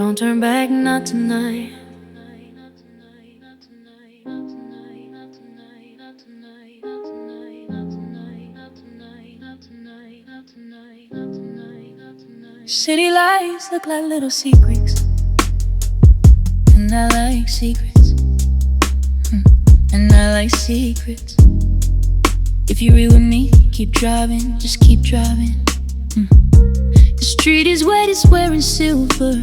Don't turn back, not tonight. City lights look like little secrets, and I like secrets. And I like secrets. If you're real with me, keep driving, just keep driving. The street is wet, it's wearing silver.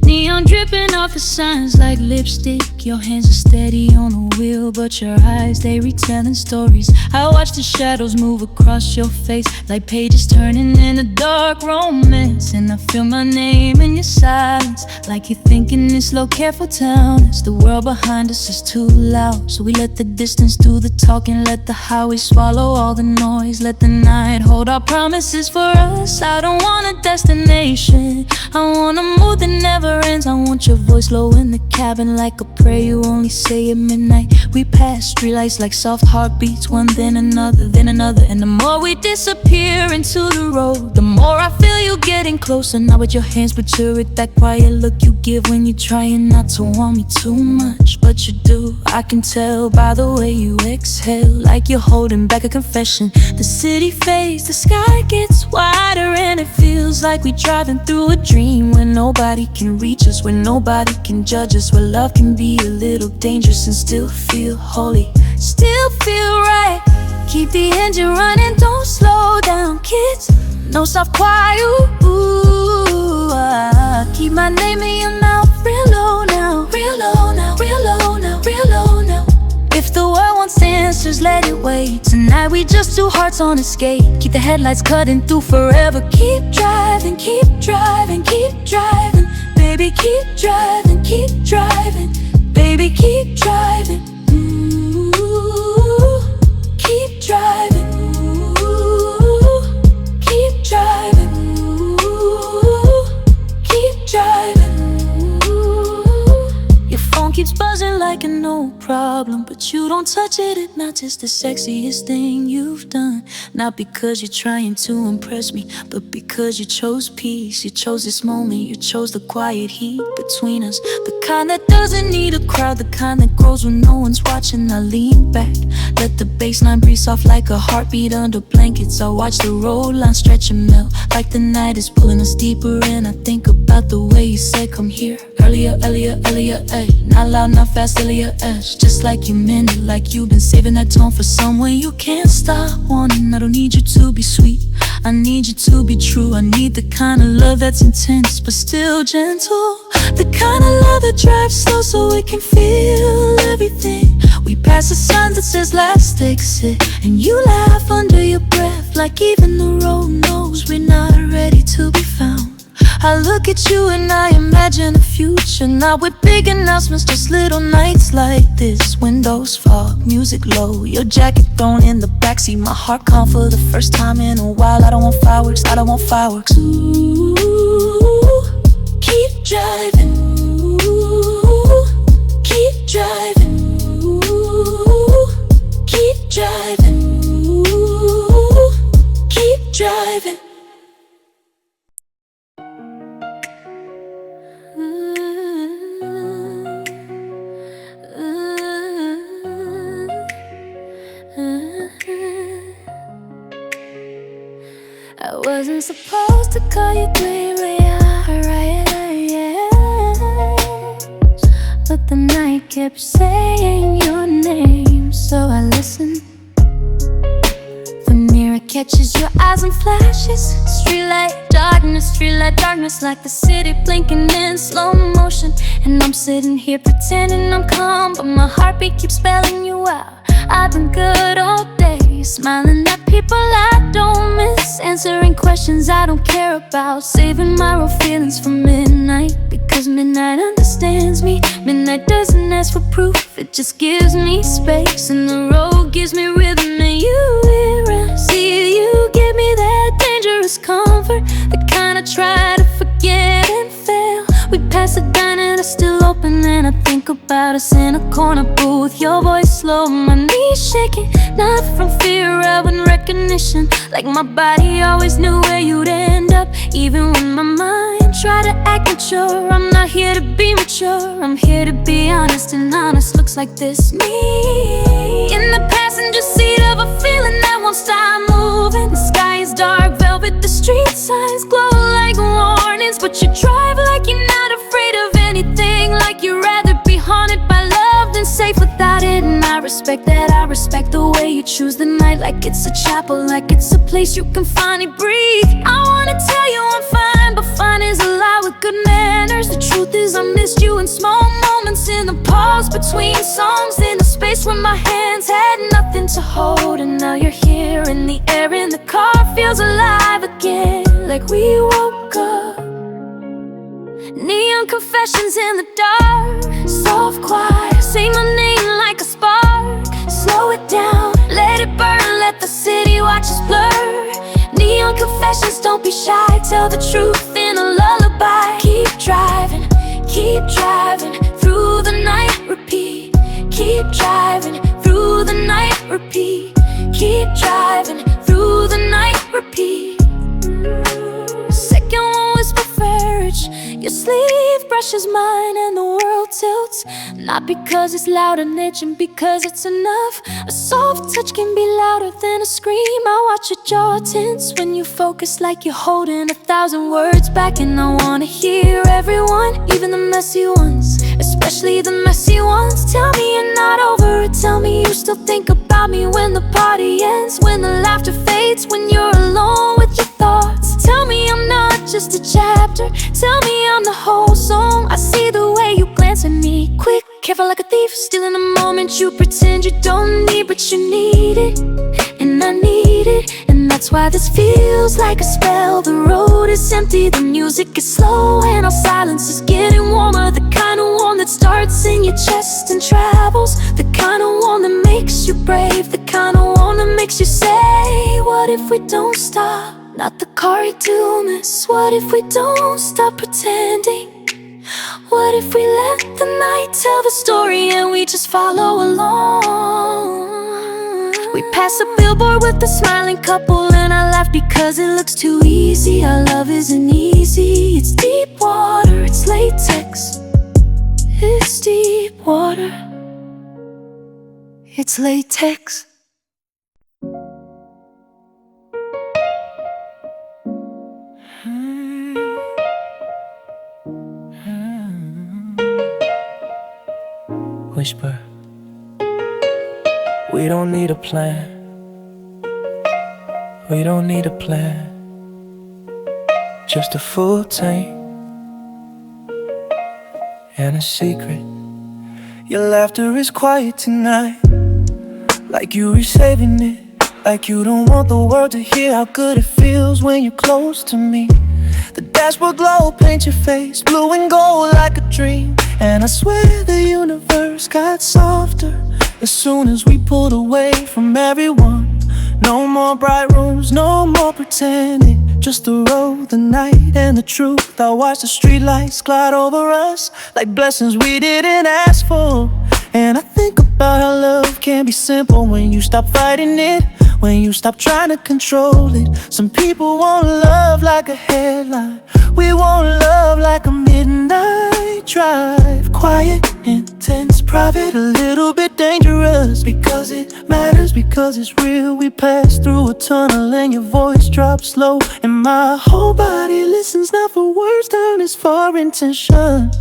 Neon dripping off the signs like lipstick. Your hands are steady on the wheel, but your eyes, they retelling stories. I watch the shadows move across your face like pages turning in a dark romance. And I feel my name in your silence, like you're thinking this slow, careful town. As the world behind us is too loud, so we let the distance do the talking. Let the highway swallow all the noise. Let the night hold our promises for us. I don't want a destination, I want a mood that never ends. I want your voice low in the cabin like a prayer you only say at midnight. We pass streetlights like soft heartbeats, one then another, then another. And the more we disappear into the road, the more I feel you getting closer. Not with your hands, but you're with that quiet look you give when you're trying not to want me too much, but you do. I can tell by the way you exhale, like you're holding back a confession. The city fades, the sky gets wider, and it feels like we're driving through a dream where nobody can reach us, where nobody can judge us, where love can be a little dangerous and still feel holy, still feel right. Keep the engine running, don't slow down, kids. No soft quiet, keep my name in your mouth, real low now, real low now, real low now, real low now. If the world wants answers, let it wait. Tonight we just two hearts on escape. Keep the headlights cutting through forever. Keep driving, keep driving, keep driving. Baby, keep driving, keep driving. Baby, keep driving. Ooh, keep driving. Ooh, keep driving. Ooh, keep driving. Ooh. Your phone keeps buzzing like a no problem, but you don't touch it. It's not just the sexiest thing you've done. Not because you're trying to impress me, but because you chose peace. You chose this moment, you chose the quiet heat between us. The kind that doesn't need a crowd, the kind that grows when no one's watching. I lean back, let the bassline breathe soft like a heartbeat under blankets. I watch the road line stretch and melt, like the night is pulling us deeper in. I think about the way you said come here earlier, earlier, earlier, ay. Not loud, not fast, earlier, just like you meant it, like you've been saving that tone for someone you can't stop wanting. I don't need you to be sweet, I need you to be true. I need the kind of love that's intense but still gentle, the kind of love that drives slow so we can feel everything. We pass a sign that says last exit, and you laugh under your breath like even the road knows we're not ready to be found. I look at you and I imagine a future, not with big announcements, just little nights like this. Windows fog, music low, your jacket thrown in the backseat. My heart calm for the first time in a while. I don't want fireworks, I don't want fireworks. Ooh, keep driving. Ooh, keep driving. Ooh, keep driving. Ooh, keep driving. I wasn't supposed to call you clearly, but the night kept saying your name, so I listened. The mirror catches your eyes and flashes. Streetlight darkness, like the city blinking in slow motion. And I'm sitting here pretending I'm calm, but my heartbeat keeps spelling you out. I've been good all day, smiling at people I don't miss, answering questions I don't care about, saving my real feelings for midnight. Because midnight understands me, midnight doesn't ask for proof, it just gives me space. And the road gives me rhythm, and you hear, see you give me that dangerous comfort, the kind I try to forget and fail. We pass a diner are still open, and I think about us in a corner booth. Your voice low, my knees shaking, not from fear of recognition. Like my body always knew where you'd end up, even when my mind tried to act mature. I'm not here to be mature, I'm here to be honest, and honest looks like this. Me in the passenger seat of a feeling that won't stop moving. The sky is dark velvet, the street signs glow like warnings, but you drive like you're not afraid of anything, like you'd rather be haunted by love than safe without it. And I respect that, I respect the way you choose the night, like it's a chapel, like it's a place you can finally breathe. I wanna tell you I'm fine, but fine is a lie with good manners. The truth is I missed you in small moments, in the pause between songs, in the space where my hands had nothing to hold. And now you're here, and the air in the car feels alive again, like we woke up. Neon confessions in the dark, soft choir, say my name like a spark. Slow it down, let it burn, let the city watch us blur. Neon confessions, don't be shy, tell the truth in a lullaby. Keep driving through the night, repeat. Keep driving through the night, repeat. Keep driving through the night, repeat. Second one whisper farage, your sleeve brushes mine and the world tilts. Not because it's loud and itching, because it's enough. A soft touch can be louder than a scream. I watch your jaw tense when you focus, like you're holding 1,000 words back. And I wanna hear everyone, even the messy ones, especially the messy ones. Tell me you're not over it, tell me you still think about me when the party ends, when the laughter fades, when you're alone with your thoughts. Tell me I'm not just a chapter, tell me I'm the whole song. I see the way you glance at me, quick, careful like a thief, stealing a moment you pretend you don't need, but you need it, and I need it. And that's why this feels like a spell. The road is empty, the music is slow, and our silence is getting warmer. The kind of warm that starts in your chest and travels, the kind of warm that makes you brave, the kind of warm that makes you say, what if we don't stop? Not the car you do miss. What if we don't stop pretending? What if we let the night tell the story and we just follow along? We pass a billboard with a smiling couple, and I laugh because it looks too easy. Our love isn't easy, it's deep water, it's latex. It's deep water, it's latex. Whisper, we don't need a plan. We don't need a plan. Just a full tank and a secret. Your laughter is quiet tonight, like you were saving it, like you don't want the world to hear how good it feels when you're close to me. The dashboard glow paints your face blue and gold like a dream, and I swear the universe got softer as soon as we pulled away from everyone. No more bright rooms, no more pretending, just the road, the night, and the truth. I watch the streetlights glide over us like blessings we didn't ask for. And I think about how love can be simple when you stop fighting it, when you stop trying to control it. Some people want love like a headline, we want love like a midnight drive. Quiet, intense, private, a little bit dangerous, because it matters, because it's real. We pass through a tunnel and your voice drops low, and my whole body listens, not for words done, it's for intention.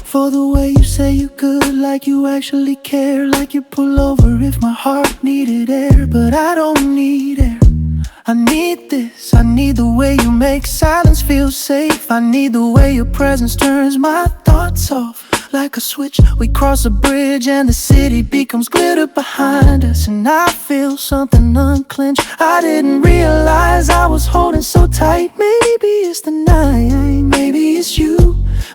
For the way you say you good, like you actually care, like you pull over if my heart needed air. But I don't need air, I need this. I need the way you make silence feel safe. I need the way your presence turns my thoughts off like a switch. We cross a bridge and the city becomes glitter behind us, and I feel something unclench. I didn't realize I was holding so tight. Maybe it's the night, maybe it's you,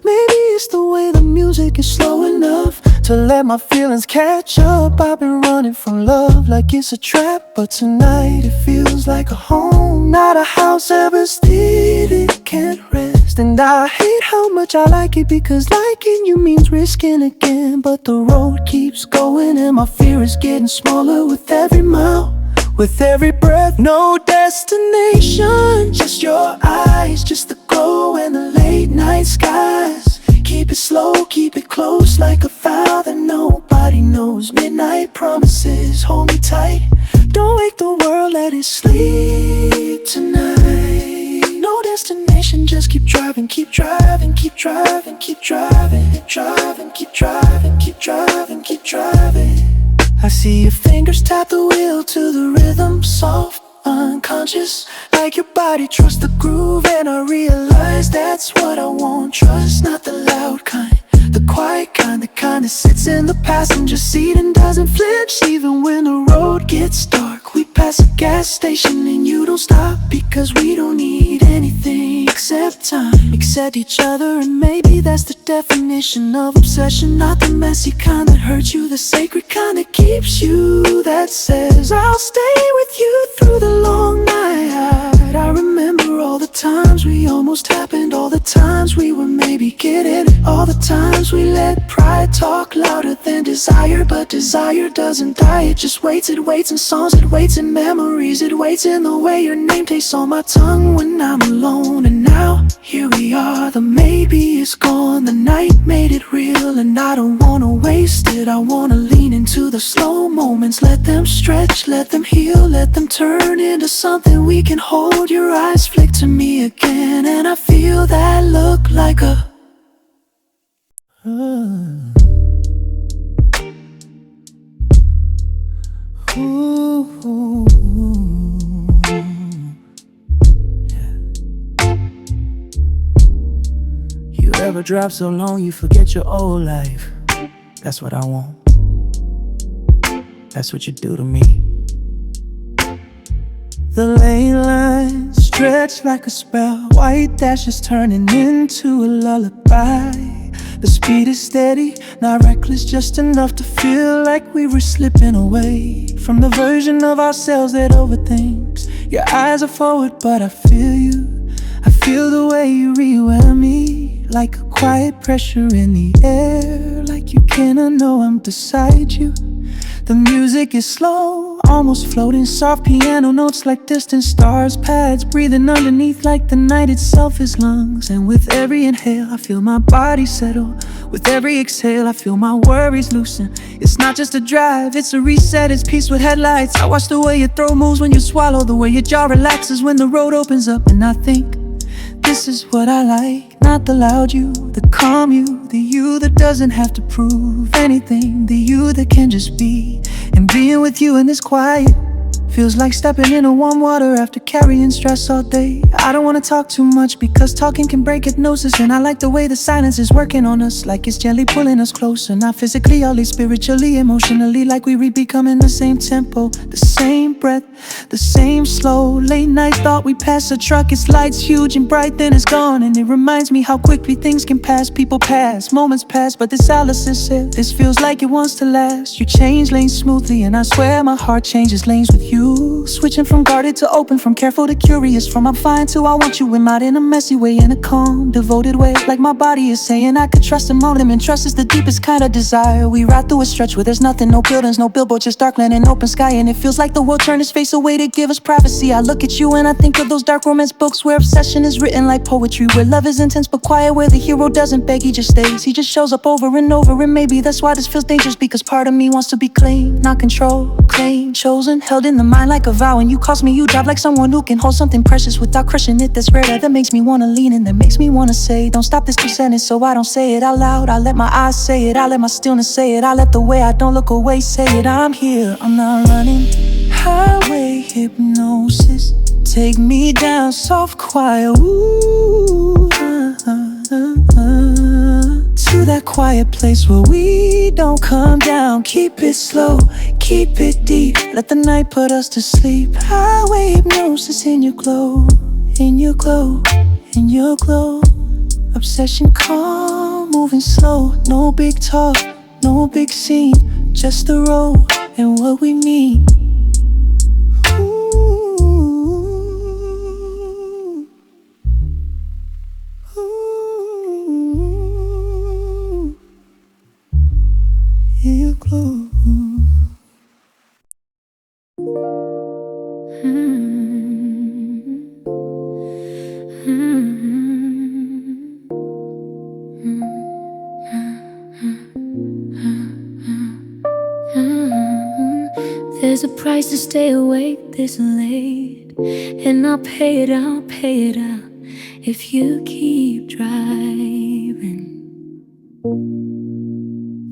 maybe it's the way the music is slow enough to let my feelings catch up. I've been running from love like it's a trap, but tonight it feels like a home, not a house ever stayed. It can't rest. last. And I hate how much I like it, because liking you means risking again. But the road keeps going and my fear is getting smaller with every mile, with every breath. No destination, just your eyes, just the glow and the late night skies. Keep it slow, keep it close, like a vow that nobody knows. Midnight promises, hold me tight. Don't wake the world, let it sleep tonight. No destination, just keep driving, keep driving, keep driving, keep driving, keep driving, keep driving, keep driving, keep driving. I see your fingers tap the wheel to the rhythm, soft, unconscious, like your body trusts the groove. And I realize that's what I want. Trust, not the loud kind, the quiet kind, the kind that sits in the passenger seat and doesn't flinch even when the road gets dark. We pass a gas station and you don't stop, because we don't need anything except time, except each other. And maybe that's the definition of obsession. Not the messy kind that hurts you, the sacred kind that keeps you, that says I'll stay with you through the long night. I remember all the times we almost happened, all the times we were maybe kidding, all the times we let pride talk louder than desire. But desire doesn't die, it just waits. It waits in songs, it waits in memories, it waits in the way your name tastes on my tongue when I'm alone. And now, here we are, the maybe is gone, the night made it real. And I don't wanna waste it, I wanna lean into the slow moments. Let them stretch, let them heal, let them turn into something we can hold. Your eyes flick to me again, and I feel that look like a ooh. You ever drive so long you forget your old life? That's what I want. That's what you do to me. The lane lines stretch like a spell, white dashes turning into a lullaby. The speed is steady, not reckless, just enough to feel like we were slipping away from the version of ourselves that overthinks. Your eyes are forward, but I feel you. I feel the way you rewear me, like a quiet pressure in the air, like you cannot know I'm beside you. The music is slow, almost floating, soft piano notes like distant stars, pads breathing underneath like the night itself is lungs. And with every inhale I feel my body settle, with every exhale I feel my worries loosen. It's not just a drive, it's a reset, it's peace with headlights. I watch the way your throat moves when you swallow, the way your jaw relaxes when the road opens up. And I think, this is what I like, not the loud you, the calm you, the you that doesn't have to prove anything, the you that can just be. And being with you in this quiet feels like stepping into warm water after carrying stress all day. I don't wanna talk too much, because talking can break hypnosis. And I like the way the silence is working on us, like it's gently pulling us closer. Not physically, only spiritually, emotionally, like we becoming the same tempo, the same breath, the same slow. Late night thought we passed a truck, its lights huge and bright, then it's gone. And it reminds me how quickly things can pass. People pass, moments pass, but this Allison said, this feels like it wants to last. You change lanes smoothly, and I swear my heart changes lanes with you. Switching from guarded to open, from careful to curious, from I'm fine to I want you, and not in a messy way, in a calm, devoted way. Like my body is saying I could trust him all him, and trust is the deepest kind of desire. We ride through a stretch where there's nothing, no buildings, no billboard, just dark land and open sky. And it feels like the world turned its face away to give us privacy. I look at you and I think of those dark romance books where obsession is written like poetry, where love is intense but quiet, where the hero doesn't beg, he just stays. He just shows up over and over, and maybe that's why this feels dangerous, because part of me wants to be claimed, not control, claimed, chosen, held in the mind like a vow. And you cost me, you drive like someone who can hold something precious without crushing it. That's rare, that makes me wanna lean in, that makes me wanna say, don't stop this sentence so I don't say it out loud. I let my eyes say it, I let my stillness say it, I let the way I don't look away say it. I'm here, I'm not running. Highway hypnosis, take me down soft quiet, ooh, to that quiet place where we don't come down. Keep it slow, keep it deep, let the night put us to sleep. Highway hypnosis in your glow, in your glow, in your glow. Obsession calm, moving slow, no big talk, no big scene, just the road and what we mean. Ooh. Ooh. glue. There's a price to stay awake this late, and I'll pay it out if you keep driving.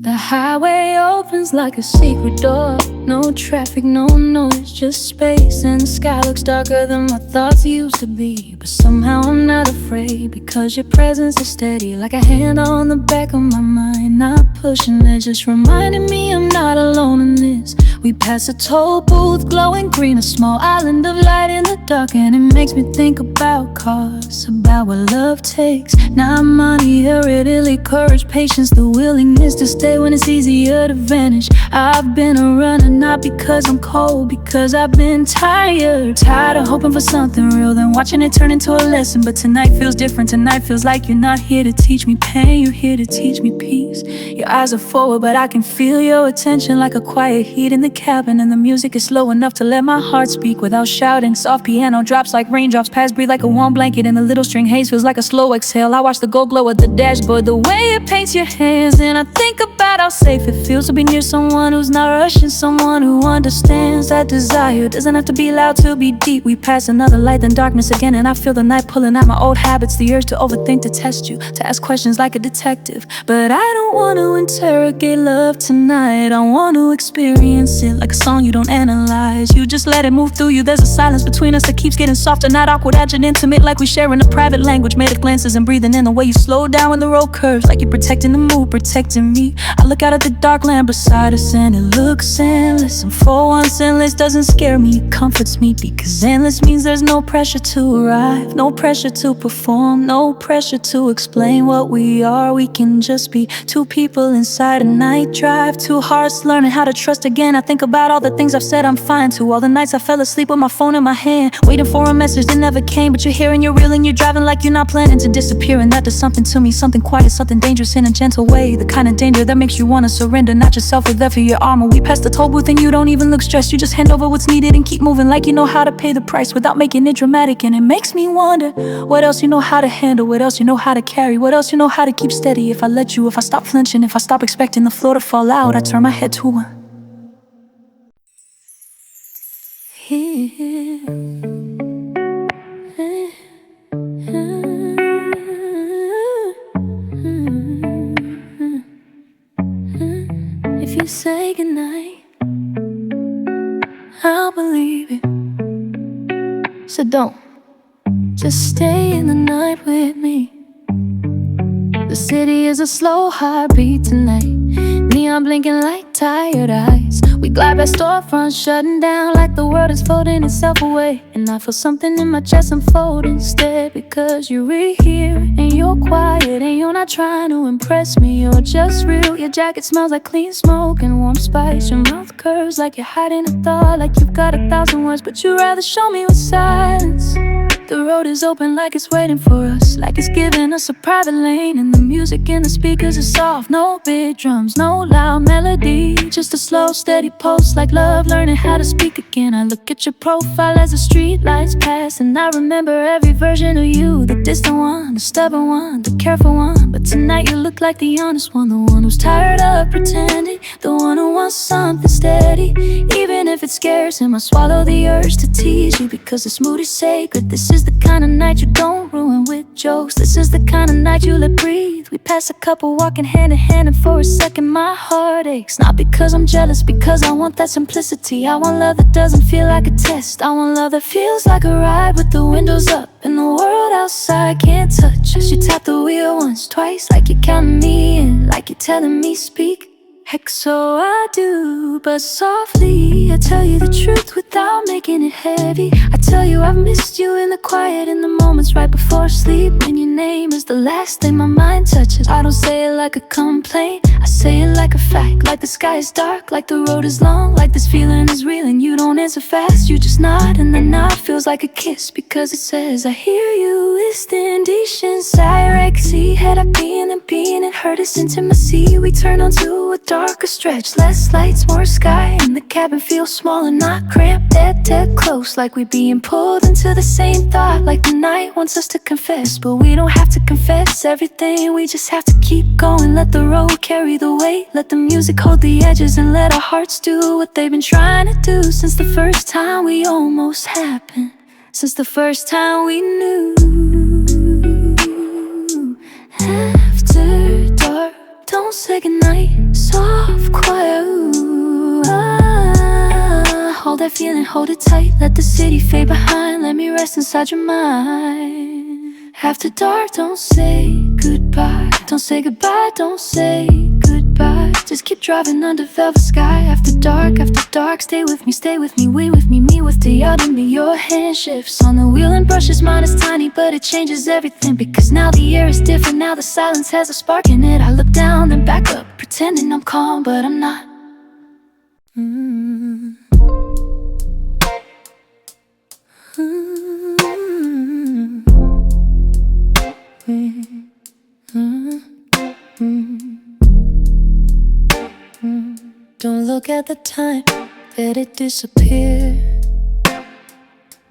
The highway opens like a secret door. No traffic, no noise, just space. And the sky looks darker than my thoughts used to be. But somehow I'm not afraid, because your presence is steady, like a hand on the back of my mind. Not pushing it, just reminding me I'm not alone in this. We pass a toll booth, glowing green, a small island of light in the dark. And it makes me think about costs, about what love takes. Not money or readily courage, patience, the willingness to stay when it's easier to vanish. I've been a runner, not because I'm cold, because I've been tired. Tired of hoping for something real, then watching it turn into a lesson. But tonight feels different, tonight feels like you're not here to teach me pain, you're here to teach me peace. Your eyes are forward, but I can feel your attention like a quiet heat in the cabin. And the music is slow enough to let my heart speak without shouting. Soft piano drops like raindrops, past breathe like a warm blanket, and the little string haze feels like a slow exhale. I watch the gold glow at the dashboard, the way it paints your hands, and I think about how safe it feels to be near someone who's not rushing, someone who understands that desire doesn't have to be loud to be deep. We pass another light, then darkness again, and I feel the night pulling at my old habits, the urge to overthink, to test you, to ask questions like a detective. But I don't want to interrogate love tonight. I want to experience it like a song you don't analyze. You just let it move through you. There's a silence between us that keeps getting softer, not awkward, agile, intimate, like we sharing a private language made of glances and breathing in the way you slow down when the road curves, like you're protecting the mood, protecting me. I look out at the dark land beside us and it looks endless, and for once endless doesn't scare me, it comforts me, because endless means there's no pressure to arrive, no pressure to perform, no pressure to explain what we are. We can just be two people inside a night drive, two hearts learning how to trust again. I think about all the things I've said I'm fine to, all the nights I fell asleep with my phone in my hand, waiting for a message that never came. But you're here and you're real and you're driving like you're not planning to disappear, and that does something to me, something quiet, something dangerous in a gentle way, the kind of danger that makes you wanna surrender, not yourself or there for your armor. We pass the toll booth and you don't even look stressed, you just hand over what's needed and keep moving like you know how to pay the price without making it dramatic. And it makes me wonder what else you know how to handle, what else you know how to carry, what else you know how to keep steady. If I let you, if I stop flinching, if I stop expecting the floor to fall out, I turn my head to one. If you say goodnight, I'll believe it. So don't, just stay in the night with me. The city is a slow heartbeat tonight, neon blinking like tired eyes. We glide past storefronts shutting down like the world is folding itself away. And I feel something in my chest unfold instead, because you're here and you're quiet and you're not trying to impress me, you're just real. Your jacket smells like clean smoke and warm spice, your mouth curves like you're hiding a thought, like you've got 1,000 words but you'd rather show me with silence. The road is open like it's waiting for us, like it's giving us a private lane. And the music in the speakers is soft, no big drums, no loud melody, just a slow steady pulse like love learning how to speak again. I look at your profile as the street lights pass, and I remember every version of you, the distant one, the stubborn one, the careful one. But tonight you look like the honest one, the one who's tired of pretending, the one who wants something steady. Even if it scares him, I swallow the urge to tease you, because this mood is sacred. This is the kind of night you don't ruin with jokes. This is the kind of night you let breathe. We pass a couple walking hand in hand, and for a second my heart aches. Not because I'm jealous, because I want that simplicity. I want love that doesn't feel like a test. I want love that feels like a ride with the windows up and the world outside can't touch us. You tap the wheel once, twice, like you're counting me in, like you're telling me speak. Heck, so I do, but softly I tell you the truth without making it heavy. I tell you I've missed you in the quiet, in the moments right before sleep, when your name is the last thing my mind touches. I don't say it like a complaint, I say it like a fact. Like the sky is dark, like the road is long, like this feeling is real and you don't answer fast. You just nod, and the nod feels like a kiss, because it says I hear you. Ist in dich in Syrexy, head up being and being, it hurt us intimacy. We turn on to to a darker stretch. Less lights, more sky, and the cabin feels smaller, not cramped. Dead close, like we being pulled into the same thought. Like the night wants us to confess, but we don't have to confess everything. We just have to keep going, let the road carry the weight. Let the music hold the edges and let our hearts do what they've been trying to do since the first time we almost happened. Since the first time we knew. After dark, don't say goodnight. Soft, quiet, ooh, hold that feeling, hold it tight. Let the city fade behind, let me rest inside your mind. After dark, don't say goodbye. Don't say goodbye, don't say goodbye. Just keep driving under velvet sky. After dark, stay with me, we with me with the other me. Your hand shifts on the wheel and brushes, mine is tiny, but it changes everything. Because now the air is different, now the silence has a spark in it. I look down, then back up, pretending I'm calm, but I'm not. Don't look at the time, let it disappear.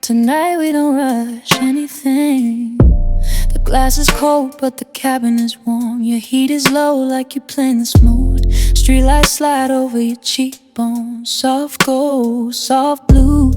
Tonight we don't rush anything. The glass is cold, but the cabin is warm. Your heat is low, like you're playing this mood. Streetlights slide over your cheekbones. Soft gold, soft blue,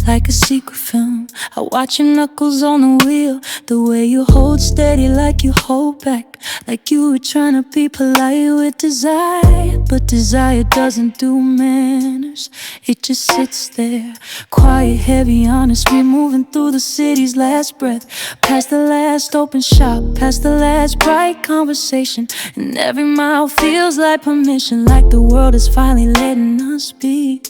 like a secret film. I watch your knuckles on the wheel, the way you hold steady, like you hold back, like you were trying to be polite with desire. But desire doesn't do manners, it just sits there, quiet, heavy, honest. We're moving through the city's last breath, past the last open shop, past the last bright conversation. And every mile feels like permission, like the world is finally letting us be.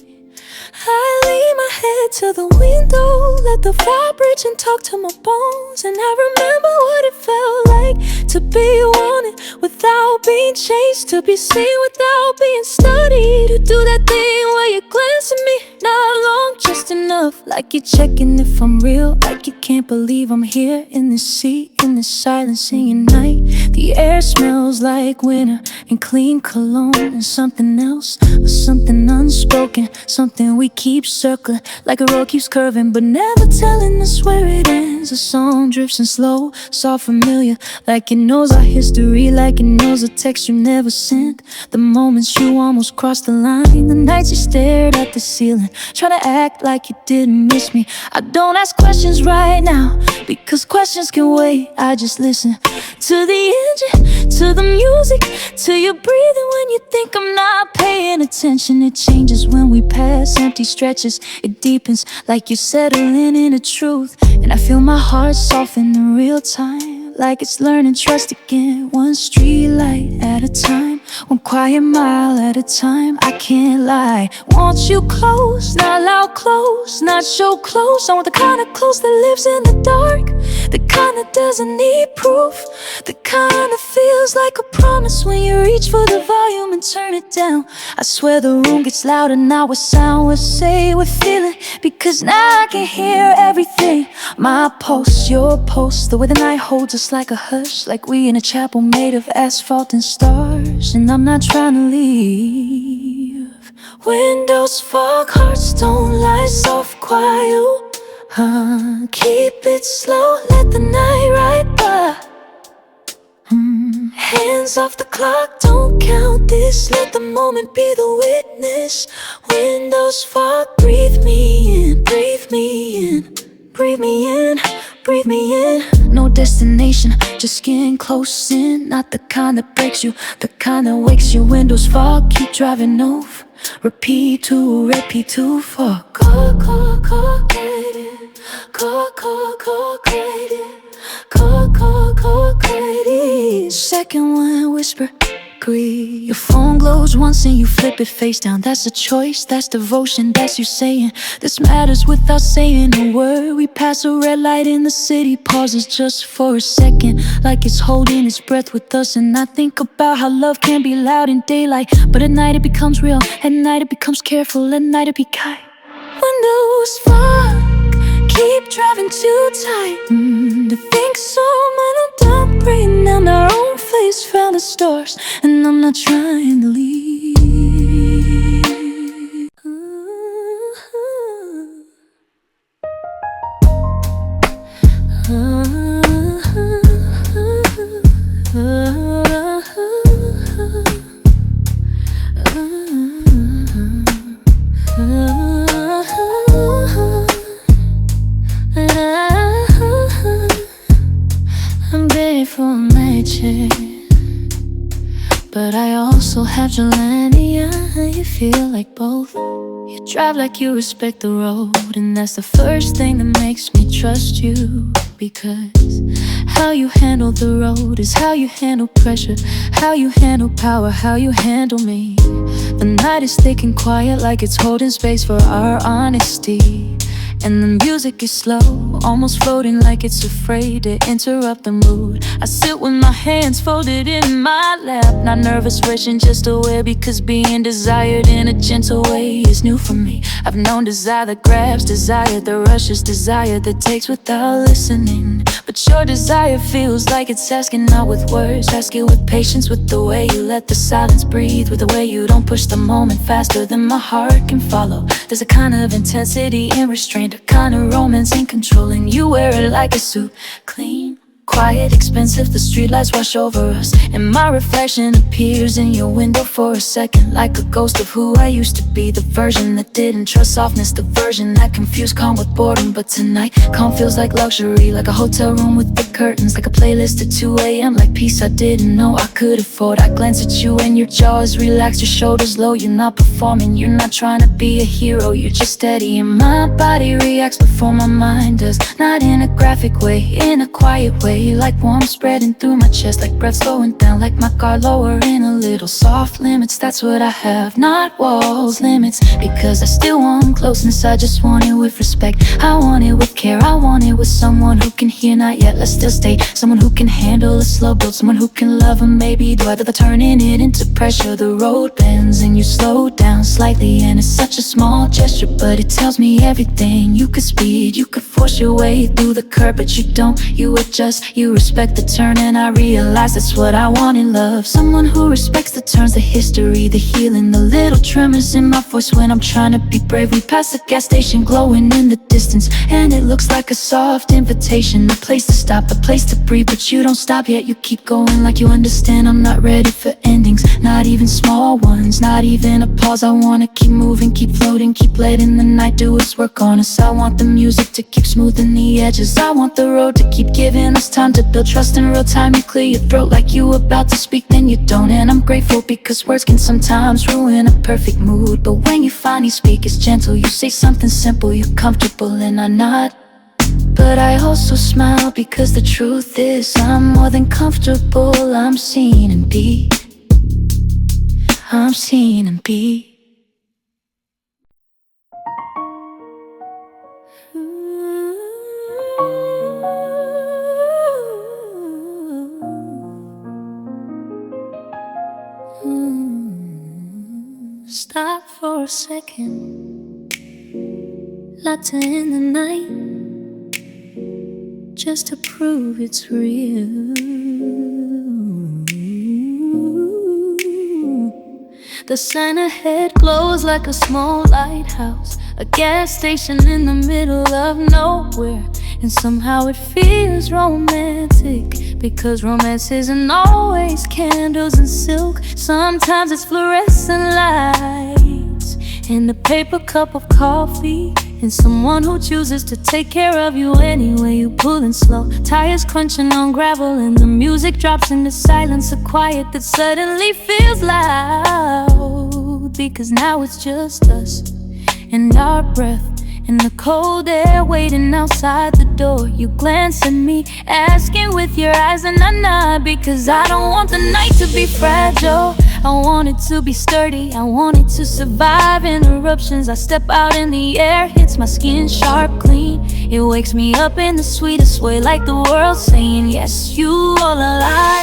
I lean my head to the window, let the vibration talk to my bones. And I remember what it felt like to be wanted without being chased, to be seen without being studied, to do that thing where you glance at me, not long, just enough, like you're checking if I'm real, like you can't believe I'm here in this seat, in this silence in your night. The air smells like winter and clean cologne and something else, or something unspoken, something we keep circling, like a road keeps curving, but never telling us where it ends. A song drifts in slow, soft, familiar, like it knows our history, like it knows a text you never sent. The moments you almost crossed the line, the nights you stared at the ceiling, trying to act like you didn't miss me. I don't ask questions right now, because questions can wait. I just listen to the engine, to the music, to your breathing when you think I'm not paying attention. It changes when we pass empty stretches, it deepens like you're settling in a truth. And I feel my heart soften in real time, like it's learning trust again. One street light at a time, one quiet mile at a time. I can't lie, want you close, not loud close, not so close. I want the kind of close that lives in the dark, the kind that doesn't need proof, the kind that feels like a promise when you reach for the volume and turn it down. I swear the room gets louder now with sound, we'll say we're feeling, because now I can hear everything. My pulse, your pulse, the way the night holds us like a hush, like we in a chapel made of asphalt and stars. And I'm not trying to leave. Windows fog, hearts don't lie, soft, quiet. Keep it slow, let the night ride by. Hands off the clock, don't count this, let the moment be the witness. Windows fog, breathe me in, breathe me in, breathe me in, breathe me in. No destination, just getting close in. Not the kind that breaks you, the kind that wakes you. Windows fog, keep driving over, repeat to far. Call, call, call, get it. Call, call, call, get it. Call, call, call, get it. Second one, whisper, agree. Your phone glows once and you flip it face down. That's a choice, that's devotion, that's you saying this matters without saying a word. We pass a red light in the city, pauses just for a second, like it's holding its breath with us. And I think about how love can be loud in daylight, but at night it becomes real, at night it becomes careful, at night it be kind. Windows fog, keep driving too tight. To think so many done breathing down their own face, found the stars, and I'm not trying to leave. I also have Jelania. You feel like both. You drive like you respect the road, and that's the first thing that makes me trust you. Because how you handle the road is how you handle pressure, how you handle power, how you handle me. The night is thick and quiet, like it's holding space for our honesty. And the music is slow, almost floating, like it's afraid to interrupt the mood. I sit with my hands folded in my lap, not nervous, rushing, just aware. Because being desired in a gentle way is new for me. I've known desire that grabs, desire that rushes, desire that takes without listening. But your desire feels like it's asking, not with words. Ask it with patience, with the way you let the silence breathe, with the way you don't push the moment faster than my heart can follow. There's a kind of intensity and restraint, a kind of romance in controlling. You wear it like a suit, clean, quiet, expensive. The streetlights wash over us, and my reflection appears in your window for a second, like a ghost of who I used to be. The version that didn't trust softness, the version that confused calm with boredom. But tonight, calm feels like luxury, like a hotel room with big curtains, like a playlist at 2 a.m., like peace I didn't know I could afford. I glance at you and your jaw is relaxed, your shoulders low. You're not performing, you're not trying to be a hero, you're just steady. And my body reacts before my mind does, not in a graphic way, in a quiet way, like warmth spreading through my chest, like breath slowing down, like my guard lowering a little. Soft limits, that's what I have, not walls, limits. Because I still want closeness, I just want it with respect. I want it with care, I want it with someone who can hear, not yet, let's still stay. Someone who can handle a slow build, someone who can love and maybe do either, turning it into pressure. The road bends and you slow down slightly, and it's such a small gesture, but it tells me everything. You could speed, you could force your way through the curb, but you don't, you adjust, you respect the turn. And I realize that's what I want in love, someone who respects the turns, the history, the healing, the little tremors in my voice when I'm trying to be brave. We pass the gas station glowing in the distance, and it looks like a soft invitation, a place to stop, a place to breathe. But you don't stop yet, you keep going like you understand I'm not ready for endings, not even small ones, not even a pause. I wanna keep moving, keep floating, keep letting the night do its work on us. I want the music to keep smoothing the edges, I want the road to keep giving us time to build trust in real time. You clear your throat like you about to speak, then you don't. And I'm grateful because words can sometimes ruin a perfect mood, but when you finally speak, it's gentle. You say something simple, you're comfortable, and I nod. But I also smile because the truth is I'm more than comfortable. I'm seen and be, I'm seen and be. Stop for a second, light to end the night, just to prove it's real. The sign ahead glows like a small lighthouse, a gas station in the middle of nowhere. And somehow it feels romantic, because romance isn't always candles and silk. Sometimes it's fluorescent lights and a paper cup of coffee, and someone who chooses to take care of you anyway. You pulling slow, tires crunching on gravel, and the music drops into silence, a quiet that suddenly feels loud. Because now it's just us and our breath in the cold air, waiting outside the door. You glance at me, asking with your eyes, and I nod. Because I don't want the night to be fragile, I want it to be sturdy, I want it to survive interruptions. I step out and the air hits my skin sharp, clean. It wakes me up in the sweetest way, like the world saying, yes, you all alive.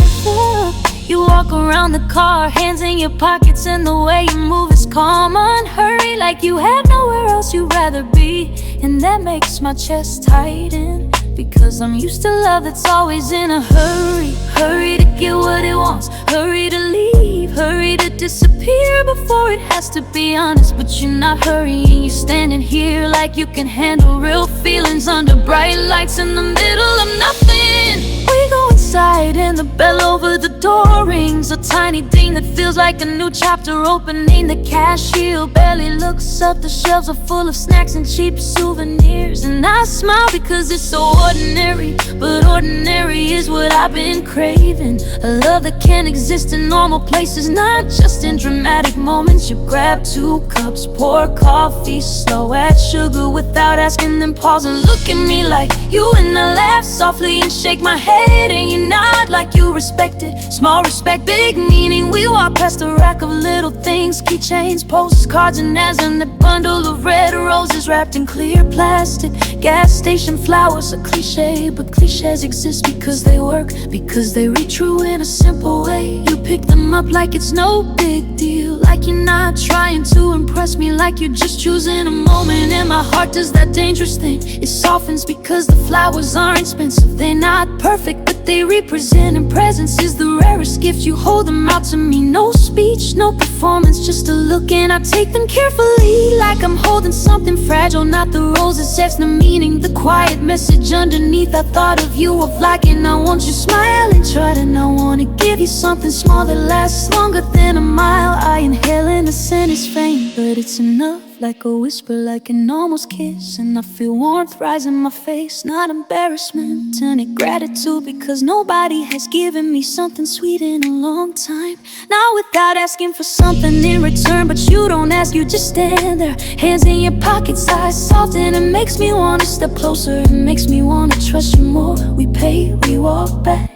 You walk around the car, hands in your pockets, and the way you move is calm, unhurried, like you have nowhere else you'd rather be. And that makes my chest tighten, because I'm used to love that's always in a hurry. Hurry to get what it wants, hurry to leave, hurry to disappear before it has to be honest. But you're not hurrying, you're standing here like you can handle real feelings under bright lights in the middle of nothing. We go inside and the bell over the door rings, a tiny ding that feels like a new chapter opening. The cashier barely looks up, the shelves are full of snacks and cheap souvenirs. And I smile because it's so ordinary, but ordinary is what I've been craving. A love that can exist in normal places, not just in dramatic moments. You grab 2 cups, pour coffee, slow, add sugar without asking, then pause and look at me like you. And I laugh softly and shake my head, and you nod like you respect it. Small respect, big meaning. We walk past a rack of little things, keychains, postcards, and as in a bundle of red roses wrapped in clear plastic. Gas station flowers, a cliche, but cliches exist because they work, because they read true in a simple way. You pick them up like it's no big deal, like you're not trying to impress me, like you're just choosing a moment. And my heart does that dangerous thing, it softens because the flowers aren't expensive. They're not perfect, but they represent, and presence is the rarest gift. You hold them out to me, no speech, no performance, just a look, and I take them carefully, like I'm holding something fragile. Not the roses, that's the meaning, the quiet message underneath. I thought of you, of like, and I want you smile and try to. I wanna give you something small that lasts longer than a mile. I inhale and the scent is faint, but it's enough, like a whisper, like an almost kiss. And I feel warmth rise in my face, not embarrassment, turn it gratitude, because nobody has given me something sweet in a long time. Not without asking for something in return, but you don't ask, you just stand there, hands in your pockets, eyes soft, and it makes me wanna step closer, it makes me wanna trust you more. We pay, we walk back.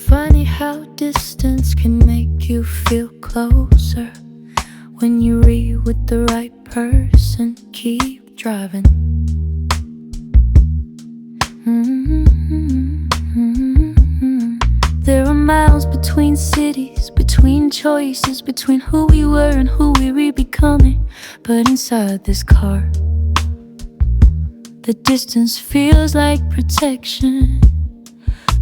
Funny how distance can make you feel closer. When you read with the right person, keep driving. There are miles between cities, between choices, between who we were and who we're becoming. But inside this car, the distance feels like protection,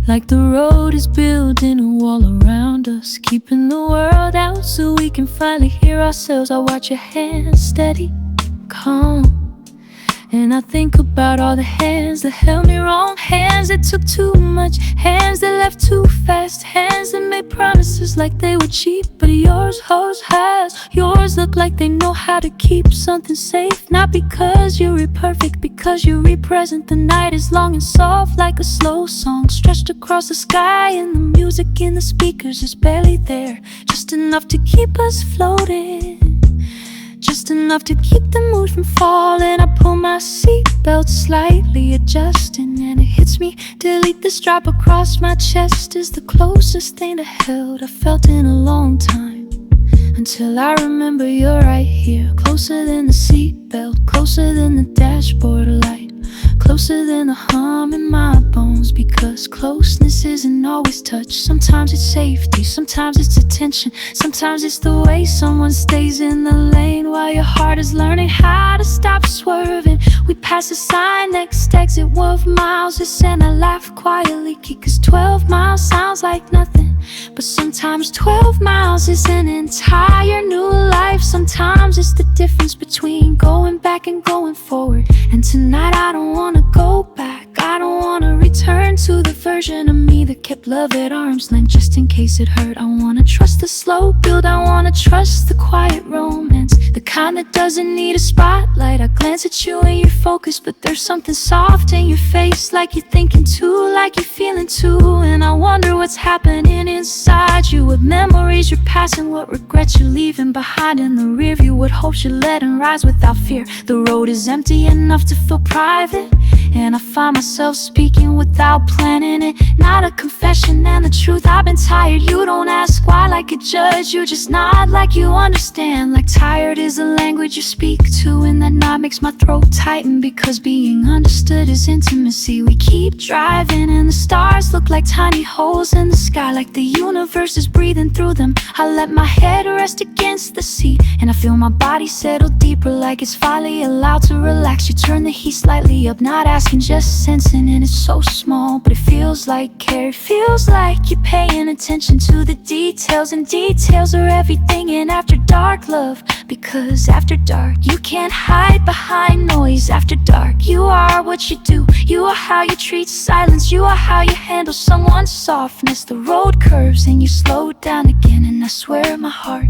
like the road is building a wall around us, keeping the world out so we can finally hear ourselves. I watch your hands steady, calm, and I think about all the hands that held me wrong, hands that took too much, hands that left too fast, hands that made promises like they were cheap. But yours look like they know how to keep something safe. Not because you're perfect, because you're present. The night is long and soft like a slow song stretched across the sky, and the music in the speakers is barely there, just enough to keep us floating, just enough to keep the mood from falling. I pull my seatbelt slightly, adjusting, and it hits me. Delete the strap across my chest is the closest thing to held I felt in a long time, until I remember you're right here, closer than the seatbelt, closer than the dashboard light, closer than the hum in my bones. Because closeness isn't always touch, sometimes it's safety, sometimes it's attention, sometimes it's the way someone stays in the lane while your heart is learning how to stop swerving. We pass a sign, next exit 12 miles, and I laugh quietly, cause 12 miles sounds like nothing, but sometimes 12 miles is an entire new life. Sometimes it's the difference between going back and going forward, and tonight I don't wanna go back, I don't wanna return to the version of me that kept love at arm's length just in case it hurt. I wanna trust the slow build, I wanna trust the quiet romance, the kind that doesn't need a spotlight. I glance at you and you're focused, but there's something soft in your face, like you're thinking too, like you're feeling too. And I wonder what's happening inside you, what memories you're passing, what regrets you're leaving behind in the rear view, what hopes you're letting rise without fear. The road is empty enough to feel private, and I find myself speaking without planning it. Not a confession and the truth, I've been tired. You don't ask why like a judge, you just nod like you understand. Like tired is the language you speak to, and that nod makes my throat tighten, because being understood is intimacy. We keep driving and the stars look like tiny holes in the sky, like the universe is breathing through them. I let my head rest against the seat, and I feel my body settle deeper, like it's finally allowed to relax. You turn the heat slightly up, not asking asking, just sensing, and it's so small, but it feels like care. It feels like you're paying attention to the details, and details are everything in after dark love. Because after dark, you can't hide behind noise. After dark, you are what you do. You are how you treat silence. You are how you handle someone's softness. The road curves and you slow down again, and I swear my heart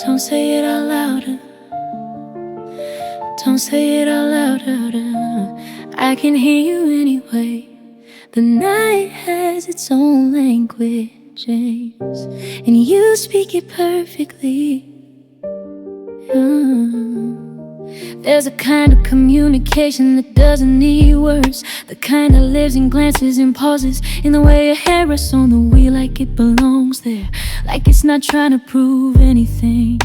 Don't say it out louder. Don't say it out louder. I can hear you anyway. The night has its own language, James, and you speak it perfectly. There's a kind of communication that doesn't need words, the kind that lives in glances and pauses, in the way your hair rests on the wheel like it belongs there, like it's not trying to prove anything.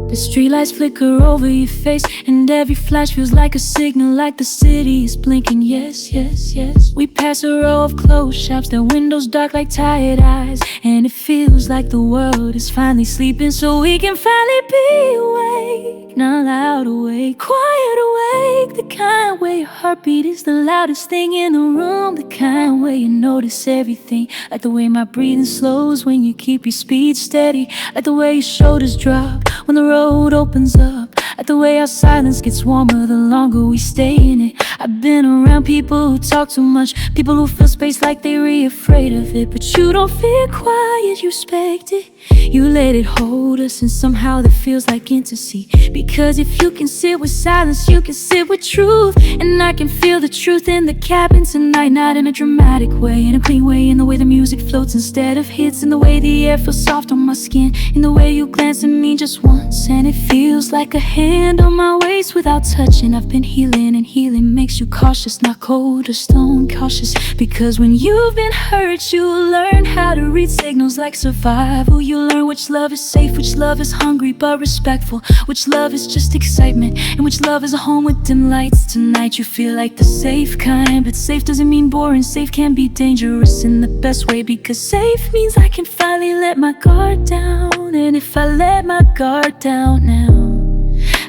The streetlights flicker over your face, and every flash feels like a signal, like the city is blinking. Yes, yes, yes. We pass a row of closed shops, their windows dark like tired eyes, and it feels like the world is finally sleeping, so we can finally be awake. Not loud awake, quiet awake. The kind where your heartbeat is the loudest thing in the room, the kind where you notice everything, like the way my breathing slows when you keep your speed steady, like the way your shoulders drop when the road opens up, like the way our silence gets warmer the longer we stay in it. I've been around people who talk too much, people who fill space like they're afraid of it, but you don't feel quiet, you respect it. You let it hold us, and somehow that feels like intimacy. Because if you can sit with silence, you can sit with truth. And I can feel the truth in the cabin tonight, not in a dramatic way, in a clean way, in the way the music floats instead of hits, in the way the air feels soft on my skin, in the way you glance at me just once, and it feels like a hand on my waist without touching. I've been healing, and healing makes you cautious, not cold or stone cautious. Because when you've been hurt, you learn how to read signals like survival. You learn which love is safe, which love is hungry but respectful, which love is just excitement, and which love is a home with dim lights. Tonight you feel like the safe kind, but safe doesn't mean boring. Safe can be dangerous in the best way, because safe means I can finally let my guard down. And if I let my guard down now,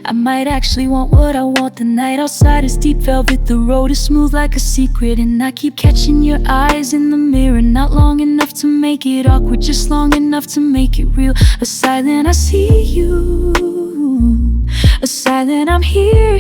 I might actually want what I want. The night outside is deep velvet, the road is smooth like a secret, and I keep catching your eyes in the mirror, not long enough to make it awkward, just long enough to make it real. A silent I see you, a silent I'm here,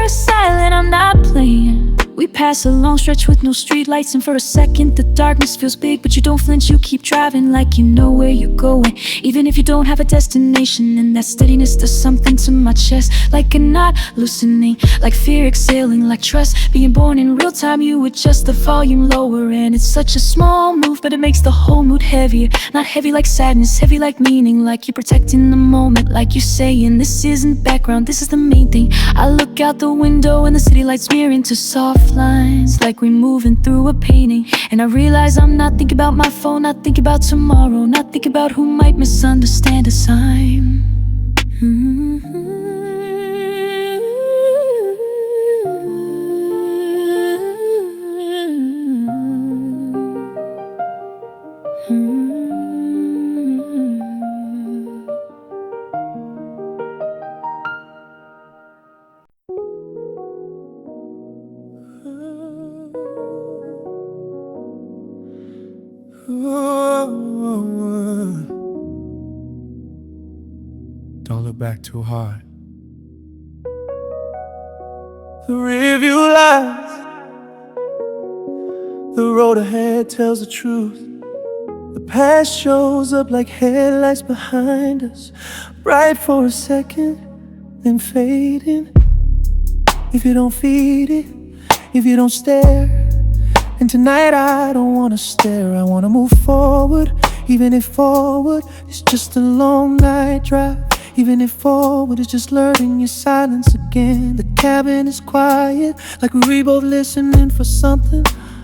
a silent I'm not playing. We pass a long stretch with no streetlights, and for a second the darkness feels big, but you don't flinch, you keep driving like you know where you're going, even if you don't have a destination. And that steadiness does something to my chest, like a knot loosening, like fear exhaling, like trust being born in real time. You adjust the volume lower, and it's such a small move, but it makes the whole mood heavier. Not heavy like sadness, heavy like meaning, like you're protecting the moment, like you're saying this isn't background, this is the main thing. I look out the window and the city lights mirror into soft lines, like we're moving through a painting, and I realize I'm not thinking about my phone, not thinking about tomorrow, not thinking about who might misunderstand us. I'm Don't look back too hard. The rearview lies, the road ahead tells the truth. The past shows up like headlights behind us, bright for a second, then fading. If you don't feed it, if you don't stare, And tonight I don't wanna stare, I wanna move forward. Even if forward is just a long night drive, even if forward is just learning your silence again. The cabin is quiet, like we both listening for something,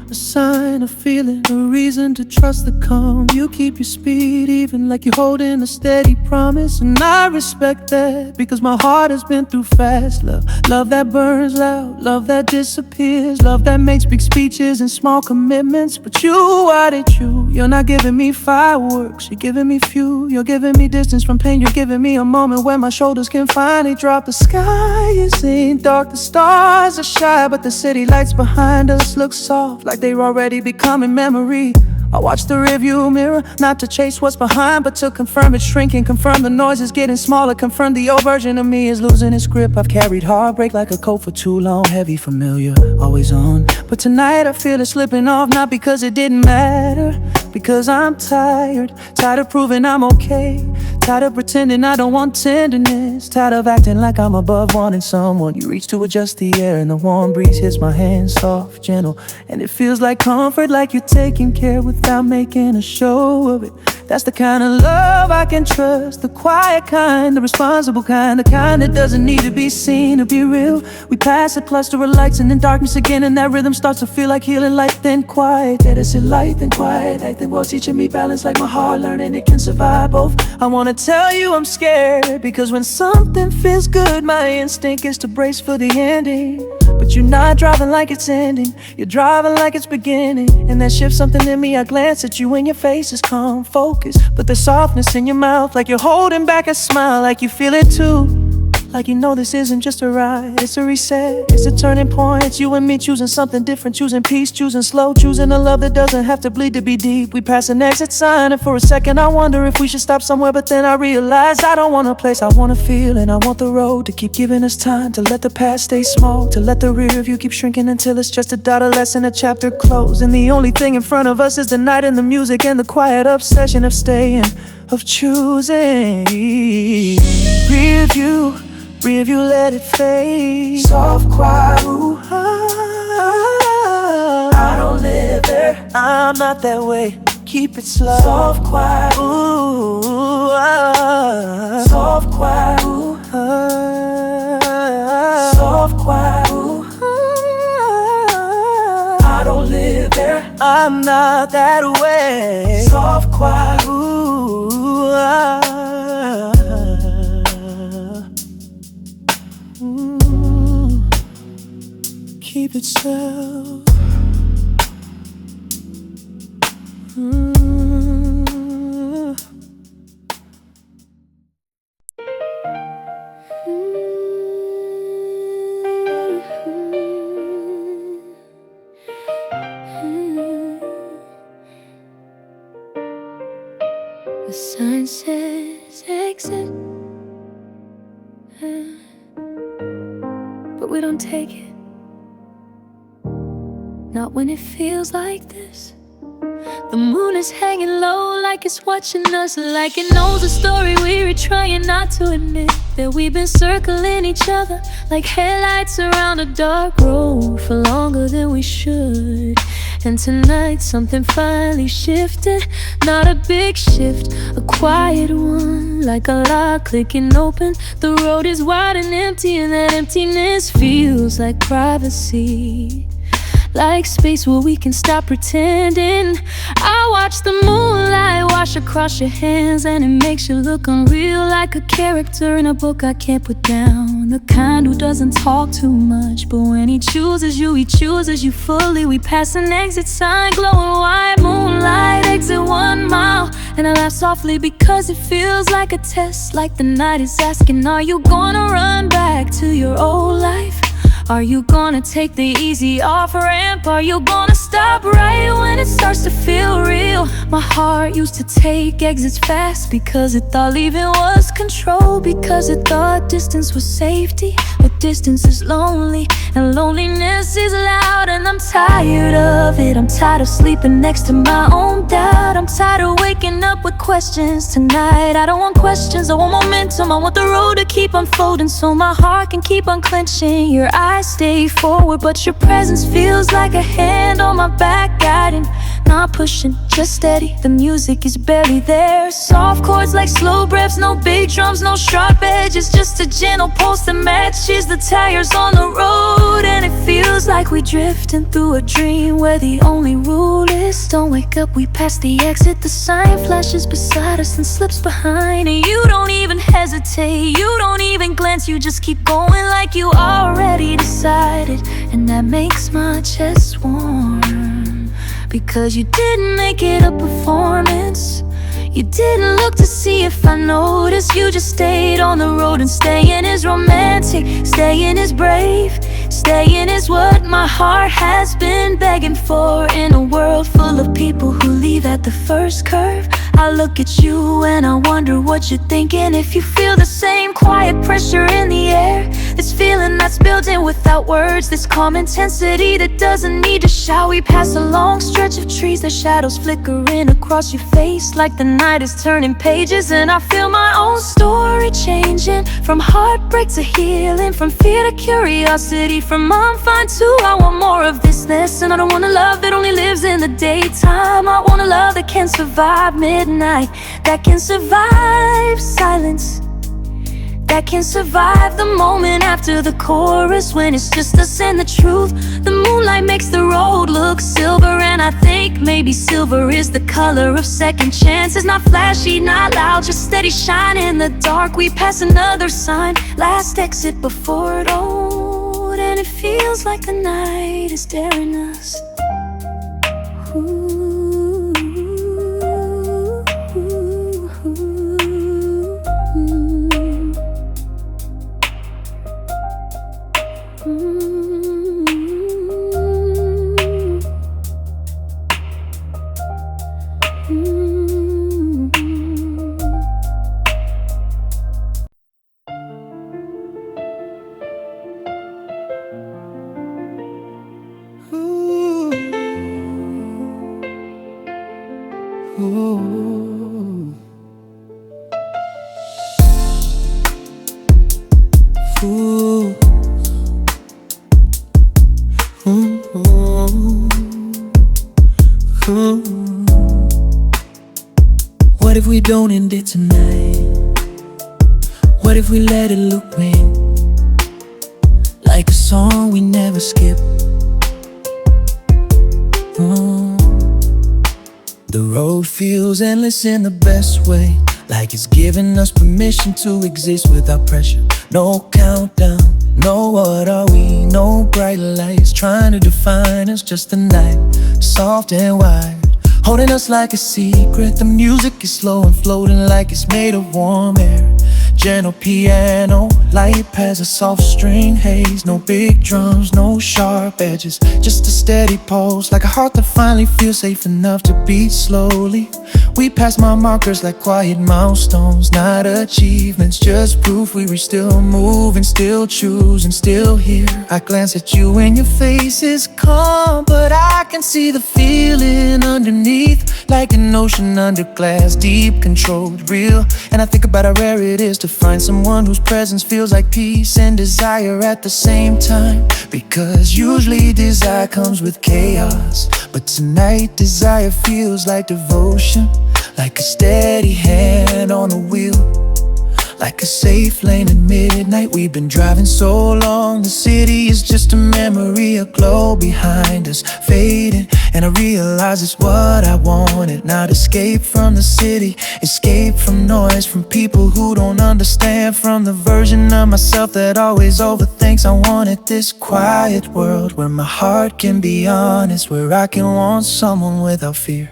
a sign, a feeling, a reason to trust the calm. You keep your speed even like you're holding a steady promise. And I respect that, because my heart has been through fast love. Love that burns loud, love that disappears, love that makes big speeches and small commitments. But you, why did you? You're not giving me fireworks, you're giving me fuel. You're giving me distance from pain, you're giving me a moment when my shoulders can finally drop. The sky is ain't dark, the stars are shy, but the city lights behind us look soft, like they're already becoming memory. I watch the rearview mirror, not to chase what's behind, but to confirm it's shrinking, confirm the noise is getting smaller, confirm the old version of me is losing its grip. I've carried heartbreak like a coat for too long, heavy, familiar, always on. But tonight I feel it slipping off, not because it didn't matter, because I'm tired, tired of proving I'm okay, tired of pretending I don't want tenderness, tired of acting like I'm above wanting someone. You reach to adjust the air and the warm breeze hits my hand, soft, gentle, and it feels like comfort, like you're taking care without making a show of it. That's the kind of love I can trust, the quiet kind, the responsible kind, the kind that doesn't need to be seen to be real. We pass a cluster of lights and then darkness again, and that rhythm starts to feel like healing, light then quiet. That is it, light then quiet, acting well, teaching me balance like my heart, learning it can survive both. I wanna tell you I'm scared, because when something feels good, my instinct is to brace for the ending. But you're not driving like it's ending, you're driving like it's beginning. And that shifts something in me, I glance at you and your face is calm, focused, but there's softness in your mouth, like you're holding back a smile, like you feel it too. Like you know this isn't just a ride, it's a reset, it's a turning point. It's you and me choosing something different, choosing peace, choosing slow, choosing a love that doesn't have to bleed to be deep. We pass an exit sign and for a second I wonder if we should stop somewhere, but then I realize I don't want a place, I want to feel. And I want the road to keep giving us time, to let the past stay small, to let the rear view keep shrinking until it's just a dot, a lesson, a chapter closed. And the only thing in front of us is the night and the music and the quiet obsession of staying, of choosing. Rear view, let it fade. Soft, quiet, ooh, I don't live there, I'm not that way. Keep it slow. Soft, quiet, ooh, soft, quiet, ooh, soft, quiet, ooh, I don't live there, I'm not that way. Soft, quiet, ooh, keep it slow. The sign says exit, but we don't take it. Not when it feels like this. The moon is hanging low, like it's watching us, like it knows the story we're trying not to admit. That we've been circling each other like headlights around a dark road for longer than we should. And tonight something finally shifted. Not a big shift, a quiet one, like a lock clicking open. The road is wide and empty, and that emptiness feels like privacy, like space where we can stop pretending. I watch the moonlight wash across your hands, and it makes you look unreal, like a character in a book I can't put down. The kind who doesn't talk too much, but when he chooses you, he chooses you fully. We pass an exit sign, glowing white moonlight, exit 1 mile. And I laugh softly because it feels like a test, like the night is asking, are you gonna run back to your old life? Are you gonna take the easy off-ramp? Are you gonna stop right when it starts to feel real? My heart used to take exits fast because it thought leaving was control, because it thought distance was safety. But Distance is lonely and loneliness is loud, and I'm tired of it. I'm tired of sleeping next to my own doubt. I'm tired of waking up with questions tonight. I don't want questions, I want momentum. I want the road to keep unfolding so my heart can keep unclenching. Your eyes stay forward, but your presence feels like a hand on my back, guiding, not pushing, just steady. The music is barely there. Soft chords like slow breaths, no big drums, no sharp edges, just a gentle pulse that matches the tires on the road. And it feels like we drifting through a dream where the only rule is don't wake up. We pass the exit, the sign flashes beside us and slips behind, and you don't even hesitate, you don't even glance, you just keep going like you already decided. And that makes my chest warm, because you didn't make it a performance. You didn't look to see if I noticed. You just stayed on the road, and staying is romantic, staying is brave, staying is what my heart has been begging for. In a world full of people who leave at the first curve, I look at you and I wonder what you're thinking. If you feel the same quiet pressure in the air, this feeling that's built in without words, this calm intensity that doesn't need to shout. We pass a long stretch of trees, their shadows flickering across your face like the night is turning pages. And I feel my own story changing, from heartbreak to healing, from fear to curiosity, from I'm fine to I want more of this. And I don't want a love that only lives in the daytime. I want a love that can survive midnight, that can survive silence, that can survive the moment after the chorus, when it's just us and the truth. The moonlight makes the road look silver, and I think maybe silver is the color of second chances. Not flashy, not loud, just steady shine in the dark. We pass another sign, last exit before it old, and it feels like the night is staring us. Ooh. Ooh. Ooh. Ooh. Ooh. What if we don't end it tonight? What if we let it loop in, like a song we never skip? The road feels endless in the best way, like it's giving us permission to exist without pressure. No countdown, no what are we, no bright lights trying to define us, just the night, soft and wide, holding us like a secret. The music is slow and floating like it's made of warm air. Gentle piano, light has a soft string haze. No big drums, no sharp edges, just a steady pulse, like a heart that finally feels safe enough to beat slowly. We pass my markers like quiet milestones, not achievements, just proof we were still moving, still choosing, still here. I glance at you and your face is calm, but I can see the feeling underneath, like an ocean under glass, deep, controlled, real. And I think about how rare it is to find someone whose presence feels like peace and desire at the same time. Because usually desire comes with chaos, but tonight desire feels like devotion, like a steady hand on the wheel, like a safe lane at midnight. We've been driving so long, the city is just a memory, a glow behind us, fading. And I realize it's what I wanted, not escape from the city, escape from noise, from people who don't understand, from the version of myself that always overthinks. I wanted this quiet world where my heart can be honest, where I can want someone without fear,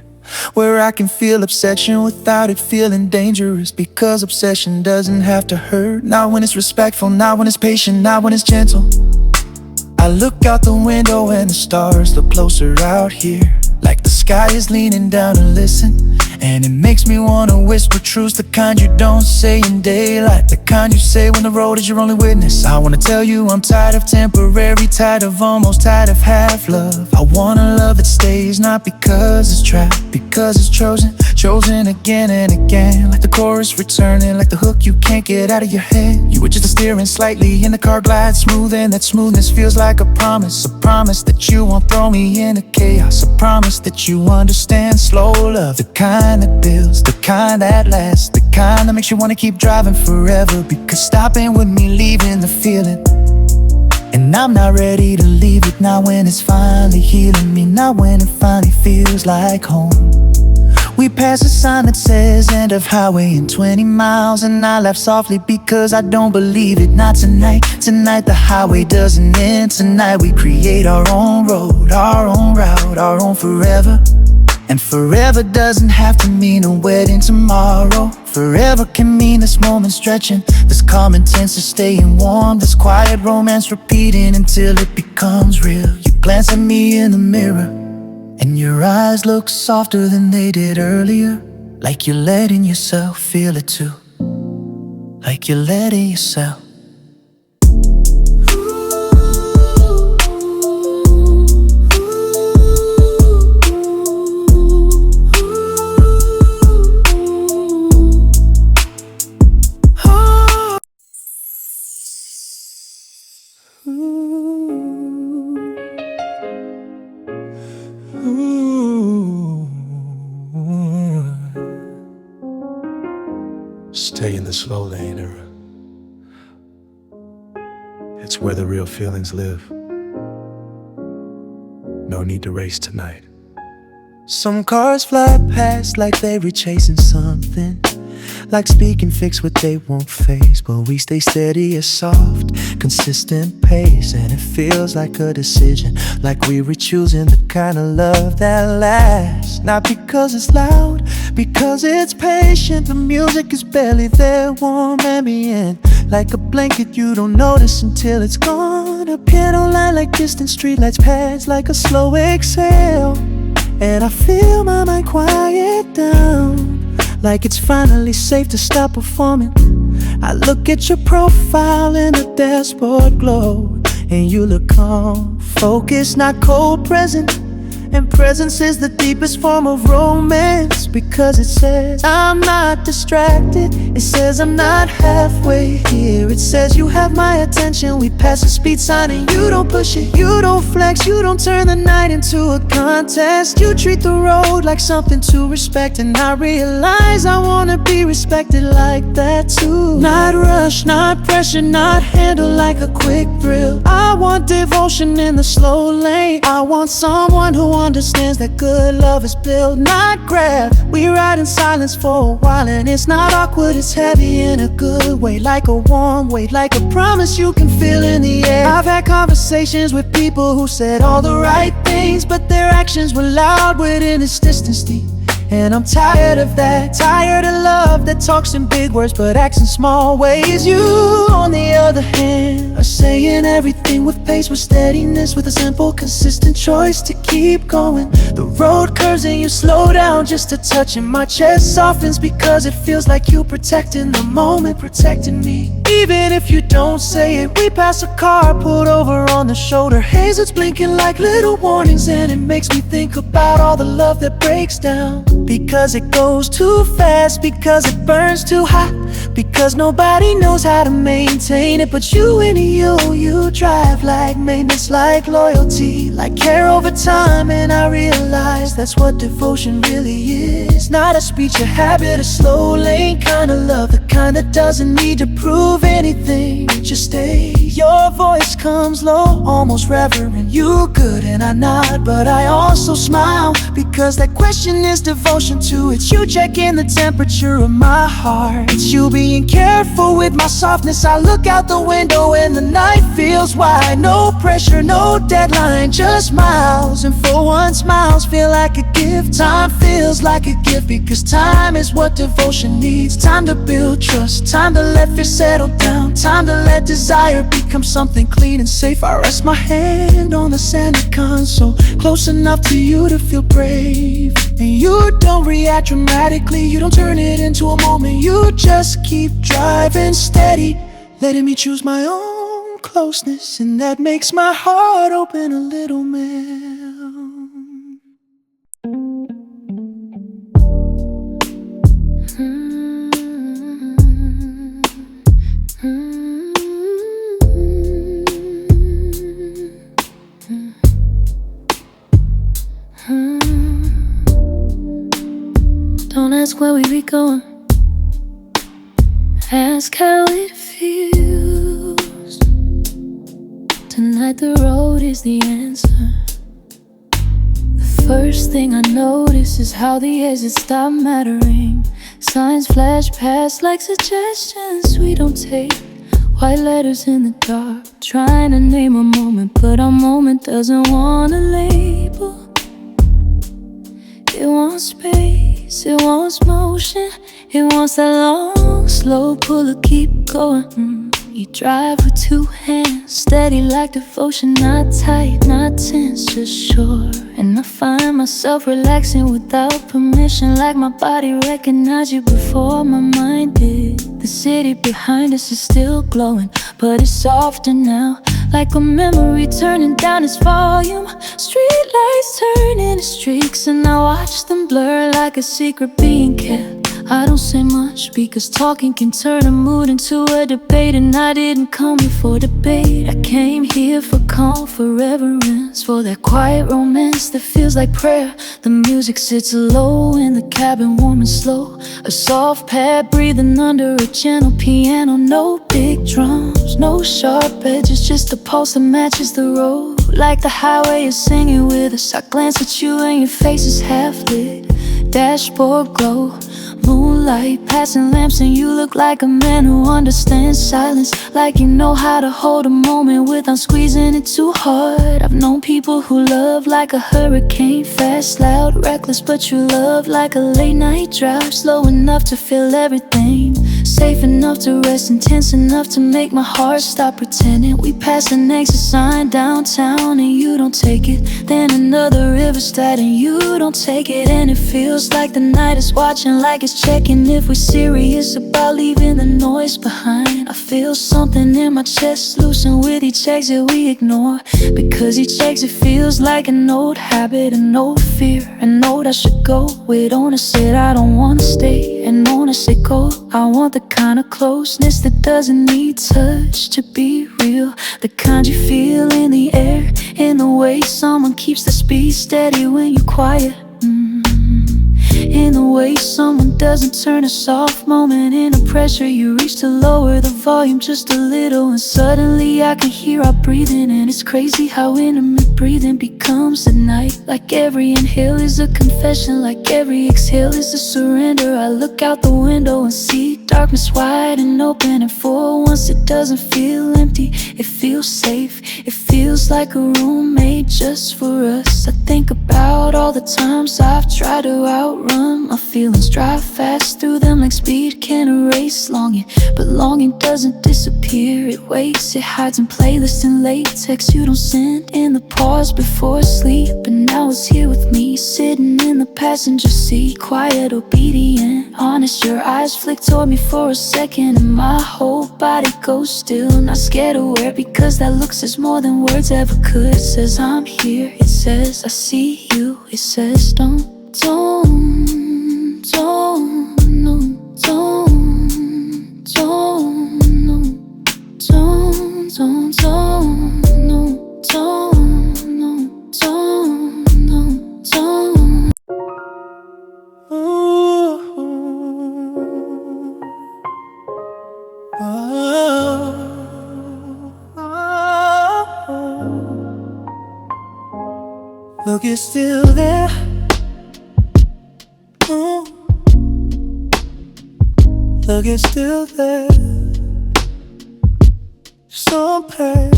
where I can feel obsession without it feeling dangerous. Because obsession doesn't have to hurt, not when it's respectful, not when it's patient, not when it's gentle. I look out the window and the stars look closer out here, like the sky is leaning down and listen. And it makes me wanna whisper truths, the kind you don't say in daylight, the kind you say when the road is your only witness. I wanna tell you I'm tired of temporary, tired of almost, tired of half love. I want a love that stays, not because it's trapped, because it's chosen, chosen again and again. Like the chorus returning, like the hook you can't get out of your head. You were just steering slightly and the car glides smooth, and that smoothness feels like a promise that you won't throw me into chaos, a promise that you understand slow love, the kind that builds, the kind that lasts, the kind that makes you wanna keep driving forever. Because stopping with me, leaving the feeling, and I'm not ready to leave it, not when it's finally healing me, not when it finally feels like home. We pass a sign that says end of highway in 20 miles, and I laugh softly because I don't believe it. Not tonight, tonight the highway doesn't end. Tonight we create our own road, our own route, our own forever. And forever doesn't have to mean a wedding tomorrow. Forever can mean this moment stretching, this calm intense is staying warm, this quiet romance repeating until it becomes real. You glance at me in the mirror, and your eyes look softer than they did earlier, like you're letting yourself feel it too, like you're letting yourself. Stay in the slow lane era. It's where the real feelings live. No need to race tonight. Some cars fly past like they were chasing something, like speaking fix what they won't face. But we stay steady, a soft, consistent pace, and it feels like a decision, like we were choosing the kind of love that lasts. Not because it's loud, because it's patient. The music is barely there, warm ambient, like a blanket you don't notice until it's gone. A piano line like distant streetlights pass, like a slow exhale, and I feel my mind quiet down, like it's finally safe to stop performing. I look at your profile in a dashboard glow, and you look calm, focused, not cold, present. And presence is the deepest form of romance, because it says I'm not distracted, it says I'm not halfway here, it says you have my attention. We pass a speed sign and you don't push it, you don't flex, you don't turn the night into a contest. You treat the road like something to respect, and I realize I wanna be respected like that too. Not rush, not pressure, not handled like a quick thrill. I want devotion in the slow lane. I want someone who understands that good love is built, not grab. We ride in silence for a while, and it's not awkward, it's heavy in a good way, like a warm weight, like a promise you can feel in the air. I've had conversations with people who said all the right things, but their actions were loud within its distance deep. And I'm tired of that, tired of love that talks in big words but acts in small ways. You, on the other hand, are saying everything with pace, with steadiness, with a simple, consistent choice to keep going. The road curves and you slow down just a touch, and my chest softens because it feels like you protecting the moment, protecting me. Even if you don't say it, we pass a car pulled over on the shoulder, hazards blinking like little warnings, and it makes me think about all the love that breaks down. Because it goes too fast, because it burns too hot, because nobody knows how to maintain it but you and you drive like maintenance, like loyalty, like care over time. And I realize that's what devotion really is. Not a speech, a habit, a slow lane kind of love, the kind that doesn't need to prove anything, just stay. Your voice comes low, almost reverent. You good and I nod, but I also smile, because that question is devotion too. It's you checking the temperature of my heart, it's you being careful with my softness. I look out the window and the night feels wide. No pressure, no deadline, just miles. And for once miles feel like a gift. Time feels like a gift, because time is what devotion needs. Time to build trust, time to let fear settle down, time to let desire become something clean and safe. I rest my hand on the center console, close enough to you to feel brave. leave. And you don't react dramatically, you don't turn it into a moment. You just keep driving steady, letting me choose my own closeness. And that makes my heart open a little, man. Don't ask where we be going, ask how it feels. Tonight the road is the answer. The first thing I notice is how the exits stop mattering. Signs flash past like suggestions we don't take. White letters in the dark, trying to name a moment, but our moment doesn't want a label. It wants space, it wants motion, it wants that long, slow pull to keep going. You drive with two hands, steady like devotion, not tight, not tense, just sure. And I find myself relaxing without permission, like my body recognized you before my mind did. The city behind us is still glowing, but it's softer now, like a memory turning down its volume. Street lights turn into streaks, and I watch them blur like a secret being kept. I don't say much because talking can turn a mood into a debate, and I didn't come here for debate. I came here for calm, for reverence, for that quiet romance that feels like prayer. The music sits low in the cabin, warm and slow, a soft pad breathing under a gentle piano. No big drums, no sharp edges, just a pulse that matches the road. Like the highway is singing with us. I glance at you and your face is half lit, dashboard glow, moonlight passing lamps, and you look like a man who understands silence, like you know how to hold a moment without squeezing it too hard. I've known people who love like a hurricane, fast, loud, reckless, but you love like a late night drive, slow enough to feel everything, safe enough to rest, intense enough to make my heart stop pretending. We pass an exit sign downtown and you don't take it, then another riverside and you don't take it, and it feels like the night is watching, like it's checking if we're serious about leaving the noise behind. I feel something in my chest loosen with each exit we ignore, because each exit feels like an old habit, an old fear, an old I should go. With owner said I don't wanna stay, and owner said go. I want the kind of closeness that doesn't need touch to be real, the kind you feel in the air, in the way someone keeps the speed steady when you're quiet. In the way someone doesn't turn a soft moment into pressure. You reach to lower the volume just a little, and suddenly I can hear our breathing. And it's crazy how intimate breathing becomes at night. Like every inhale is a confession, like every exhale is a surrender. I look out the window and see darkness wide and open, and for once it doesn't feel empty, it feels safe. It feels like a room made just for us. I think about all the times I've tried to outrun my feelings, drive fast through them like speed can erase longing. But longing doesn't disappear, it waits, it hides in playlists and latex you don't send in the pause before sleep. And now it's here with me, sitting in the passenger seat, quiet, obedient, honest. Your eyes flick toward me for a second, and my whole body goes still, not scared, aware, because that look says more than words ever could. It says I'm here, it says I see you, it says don't, no, no, no, don't, no, no, don't. Look, it's still there. Look, it's still there. So bad,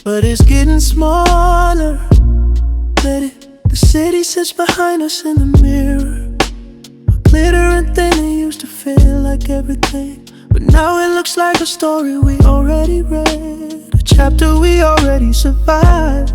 but it's getting smaller. Let it. The city sits behind us in the mirror, a glittering thing that used to feel like everything, but now it looks like a story we already read, a chapter we already survived.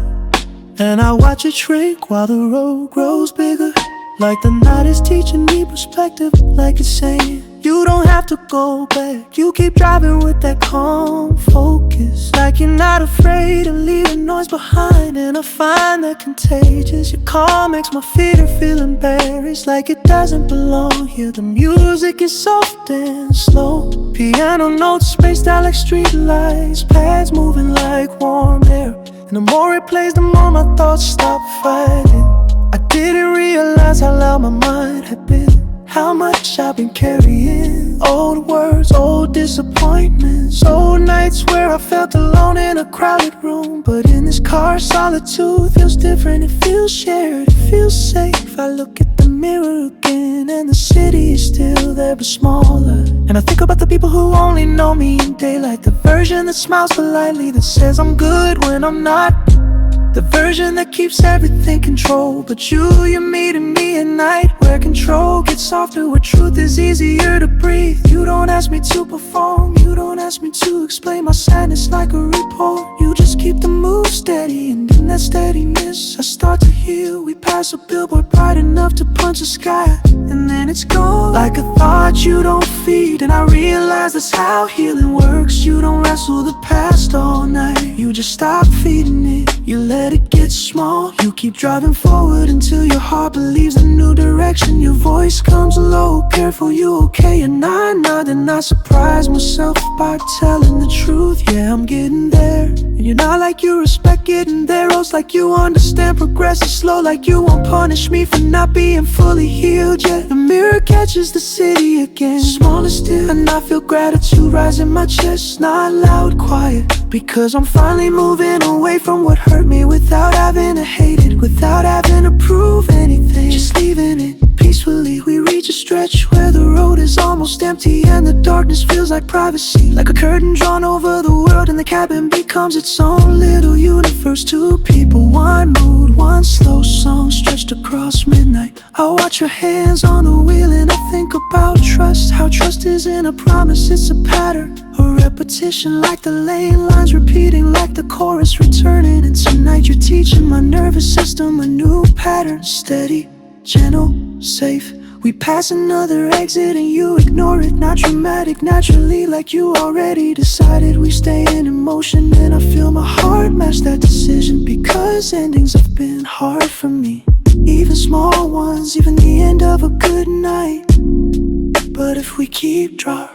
And I watch it shrink while the road grows bigger. Like the night is teaching me perspective, like it's saying you don't have to go back. You keep driving with that calm focus, like you're not afraid of leaving noise behind. And I find that contagious. Your calm makes my fear feel embarrassed, like it doesn't belong here. The music is soft and slow, piano notes spaced out like street lights, pads moving like warm air. And the more it plays, the more my thoughts stop fighting. I didn't realize how loud my mind had been, how much I've been carrying. Old words, old disappointments, old nights where I felt alone in a crowded room. But in this car, solitude feels different. It feels shared, it feels safe. I look at the mirror again and the city is still there but smaller. And I think about the people who only know me in daylight, the version that smiles politely, that says I'm good when I'm not, the version that keeps everything controlled. But you're meeting me at night, where control gets softer, where truth is easier to breathe. You don't ask me to perform, you don't ask me to explain my sadness like a report. You just keep the mood steady, and in that steadiness I start to heal. We pass a billboard bright enough to punch the sky, and then it's gone, like a thought you don't feed. And I realize that's how healing works. You don't wrestle the past all night, you just stop feeding it. You let it get small, you keep driving forward until your heart believes a new direction. Your voice comes low, careful, you okay? And I nod and I surprise myself by telling the truth. Yeah, I'm getting there. And you're not like you respect getting there. Oh, it's like you understand progress is slow, like you won't punish me for not being fully healed yet. The mirror catches the city again, smaller still, and I feel gratitude rise in my chest. Not loud, quiet, because I'm finally moving away from what hurt me, without having to hate it, without having to prove anything, just leaving it peacefully. We reach a stretch where the road is almost empty, and the darkness feels like privacy, like a curtain drawn over the world, and the cabin becomes its own little universe. Two people, one mood, one slow song stretched across midnight. I watch your hands on the wheel and I think about trust, how trust isn't a promise, it's a pattern, a repetition, like the lane lines repeating, like the chorus returning. And tonight you're teaching my nervous system a new pattern, steady, gentle, safe. We pass another exit and you ignore it, not dramatic, naturally, like you already decided. We stay in emotion and I feel my heart match that decision, because endings have been hard for me, even small ones, even the end of a good night. But if we keep driving,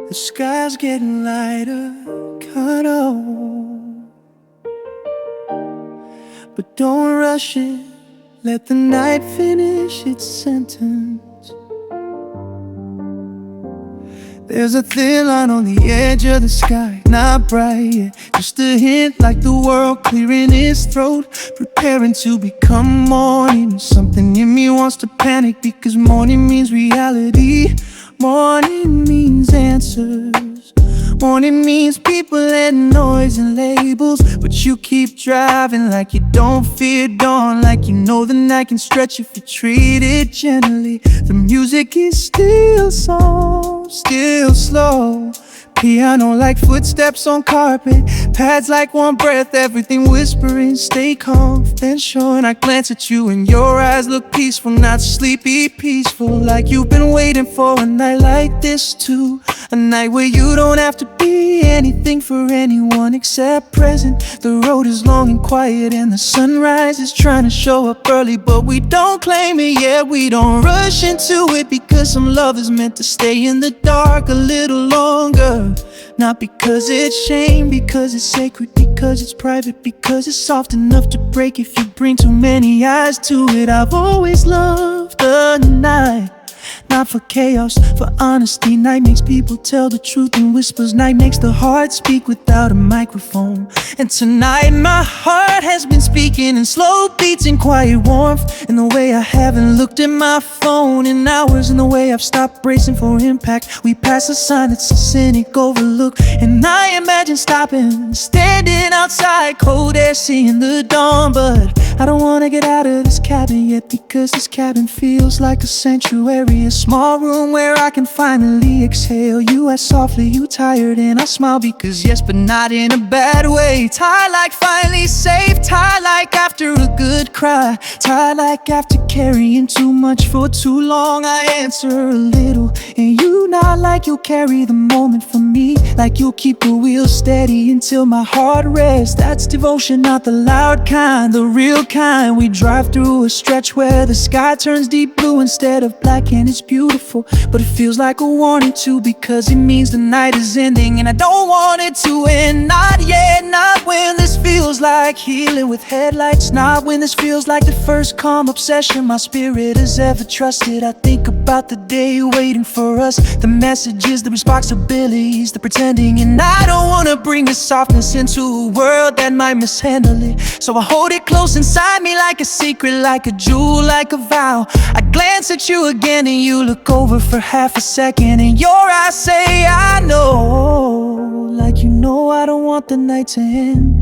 the sky's getting lighter, kinda, but don't rush it. Let the night finish its sentence. There's a thin line on the edge of the sky, not bright yet, just a hint, like the world clearing its throat, preparing to become morning. Something in me wants to panic, because morning means reality. Morning means answers. Morning means people and noise and labels. But you keep driving like you don't fear dawn, like you know the night can stretch if you treat it gently. The music is still soft, still slow, piano like footsteps on carpet, pads like one breath, everything whispering, stay confidential. And I glance at you and your eyes look peaceful, not sleepy, peaceful, like you've been waiting for a night like this too. A night where you don't have to be anything for anyone except present. The road is long and quiet and the sunrise is trying to show up early, but we don't claim it yet, we don't rush into it, because some love is meant to stay in the dark a little longer. Not because it's shame, because it's sacred, because it's private, because it's soft enough to break if you bring too many eyes to it. I've always loved the night, not for chaos, for honesty. Night makes people tell the truth in whispers. Night makes the heart speak without a microphone. And tonight my heart has been speaking in slow beats and quiet warmth, in the way I haven't looked at my phone in hours, in the way I've stopped bracing for impact. We pass a sign that's a cynic overlook, and I imagine stopping, standing outside, cold air, seeing the dawn. But I don't wanna get out of this cabin yet, because this cabin feels like a sanctuary. A small room where I can finally exhale. You ask softly, you tired, and I smile because yes, but not in a bad way. Tired like finally safe, tired like after a good cry, tired like after carrying too much for too long. I answer a little, and you nod like you'll carry the moment for me, like you'll keep the wheel steady until my heart rests. That's devotion, not the loud kind, the real kind. We drive through a stretch where the sky turns deep blue instead of black, and it's beautiful, but it feels like a warning too, because it means the night is ending, and I don't want it to end. Not yet, not when this feels like healing with headlights, not when this feels like the first calm obsession my spirit has ever trusted. I think about the day waiting for us, the messages, the responsibilities, the pretending, and I don't wanna bring the softness into a world that might mishandle it. So I hold it close inside me like a secret, like a jewel, like a vow. I glance at you again and you look over for half a second, and your eyes say I know, like you know I don't want the night to end.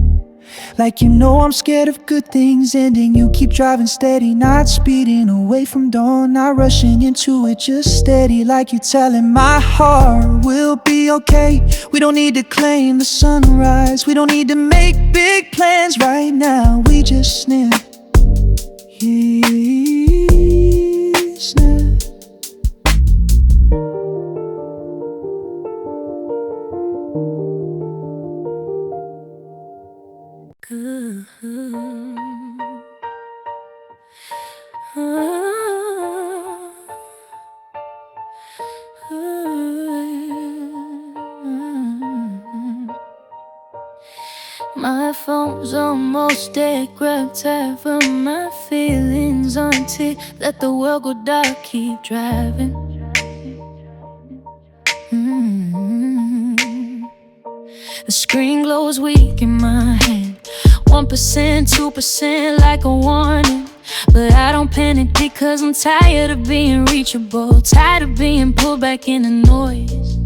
Like you know I'm scared of good things ending. You keep driving steady, not speeding away from dawn, not rushing into it, just steady, like you telling my heart we'll be okay. We don't need to claim the sunrise, we don't need to make big plans right now. We just snap, snap. My phone's almost dead, grab tight from my feelings until let the world go dark, keep driving. The screen glows weak in my hand, 1%, 2% like a warning. But I don't panic because I'm tired of being reachable, tired of being pulled back in the noise.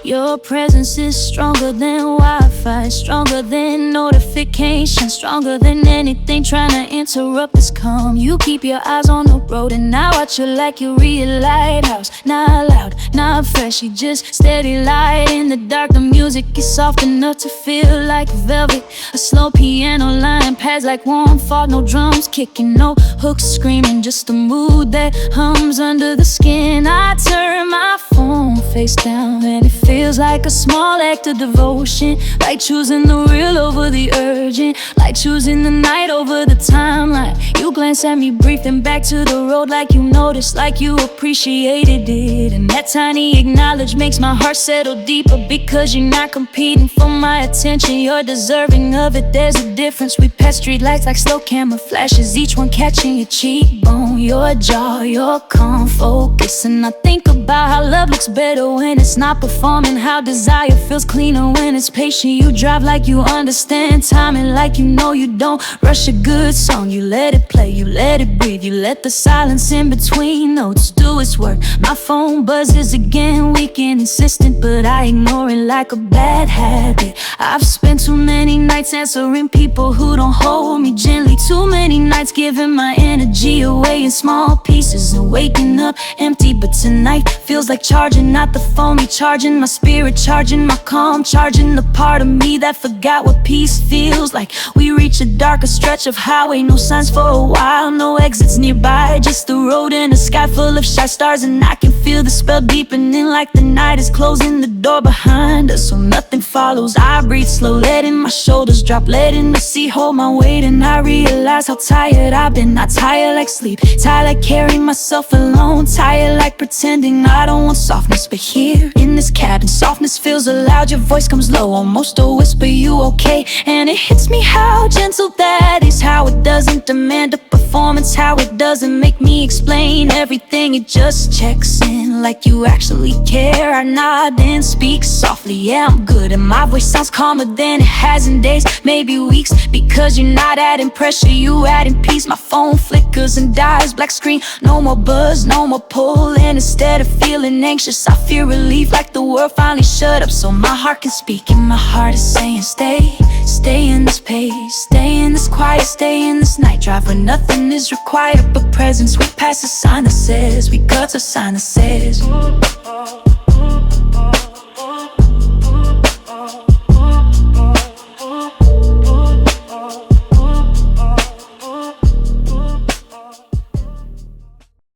Your presence is stronger than Wi-Fi, stronger than notifications, stronger than anything trying to interrupt this calm. You keep your eyes on the road and I watch you like you read a lighthouse. Not loud, not flashy, just steady light in the dark. The music is soft enough to feel like velvet. A slow piano line pads like warm fog, no drums kicking, no hooks screaming, just a mood that hums under the skin. I turn my phone face down and it feels like a small act of devotion, like choosing the real over the urgent, like choosing the night over the timeline. You glance at me brief, then back to the road, like you noticed, like you appreciated it. And that tiny acknowledge makes my heart settle deeper, because you're not competing for my attention, you're deserving of it. There's a difference. We pass street lights like slow camera flashes, each one catching your cheekbone, your jaw, your calm focus. And I think about how love looks better when it's not performing, how desire feels cleaner when it's patient. You drive like you understand timing, like you know you don't rush a good song. You let it play, you let it breathe, you let the silence in between notes do its work. My phone buzzes again, weak and insistent, but I ignore it like a bad habit. I've spent too many nights answering people who don't hold me gently, too many nights giving my energy away in small pieces and waking up empty. But tonight feels like charging, not the phone recharging, my spirit charging, my calm charging, the part of me that forgot what peace feels like. We reach a darker stretch of highway, no signs for a while, no exits nearby, just the road and a sky full of shy stars. And I can feel the spell deepening, like the night is closing the door behind us, so nothing follows. I breathe slow, letting my shoulders drop, letting the sea hold my weight. And I realize how tired I've been, not tired like sleep, tired like carrying myself alone, tired like pretending I don't want softness. But here in this cabin, softness feels allowed, your voice comes low, almost a whisper, you okay? And it hits me how gentle that is, how it doesn't demand a performance, moments how it doesn't make me explain everything. It just checks in like you actually care. I nod and speak softly, yeah, I'm good, and my voice sounds calmer than it has in days, maybe weeks. Because you're not adding pressure, you adding peace. My phone flickers and dies, black screen, no more buzz, no more pull. And instead of feeling anxious, I feel relief, like the world finally shut up so my heart can speak. And my heart is saying stay, stay in this pace, stay in this quiet, stay in this night drive where nothing is required but presence. We pass a sign that says, we got a sign that says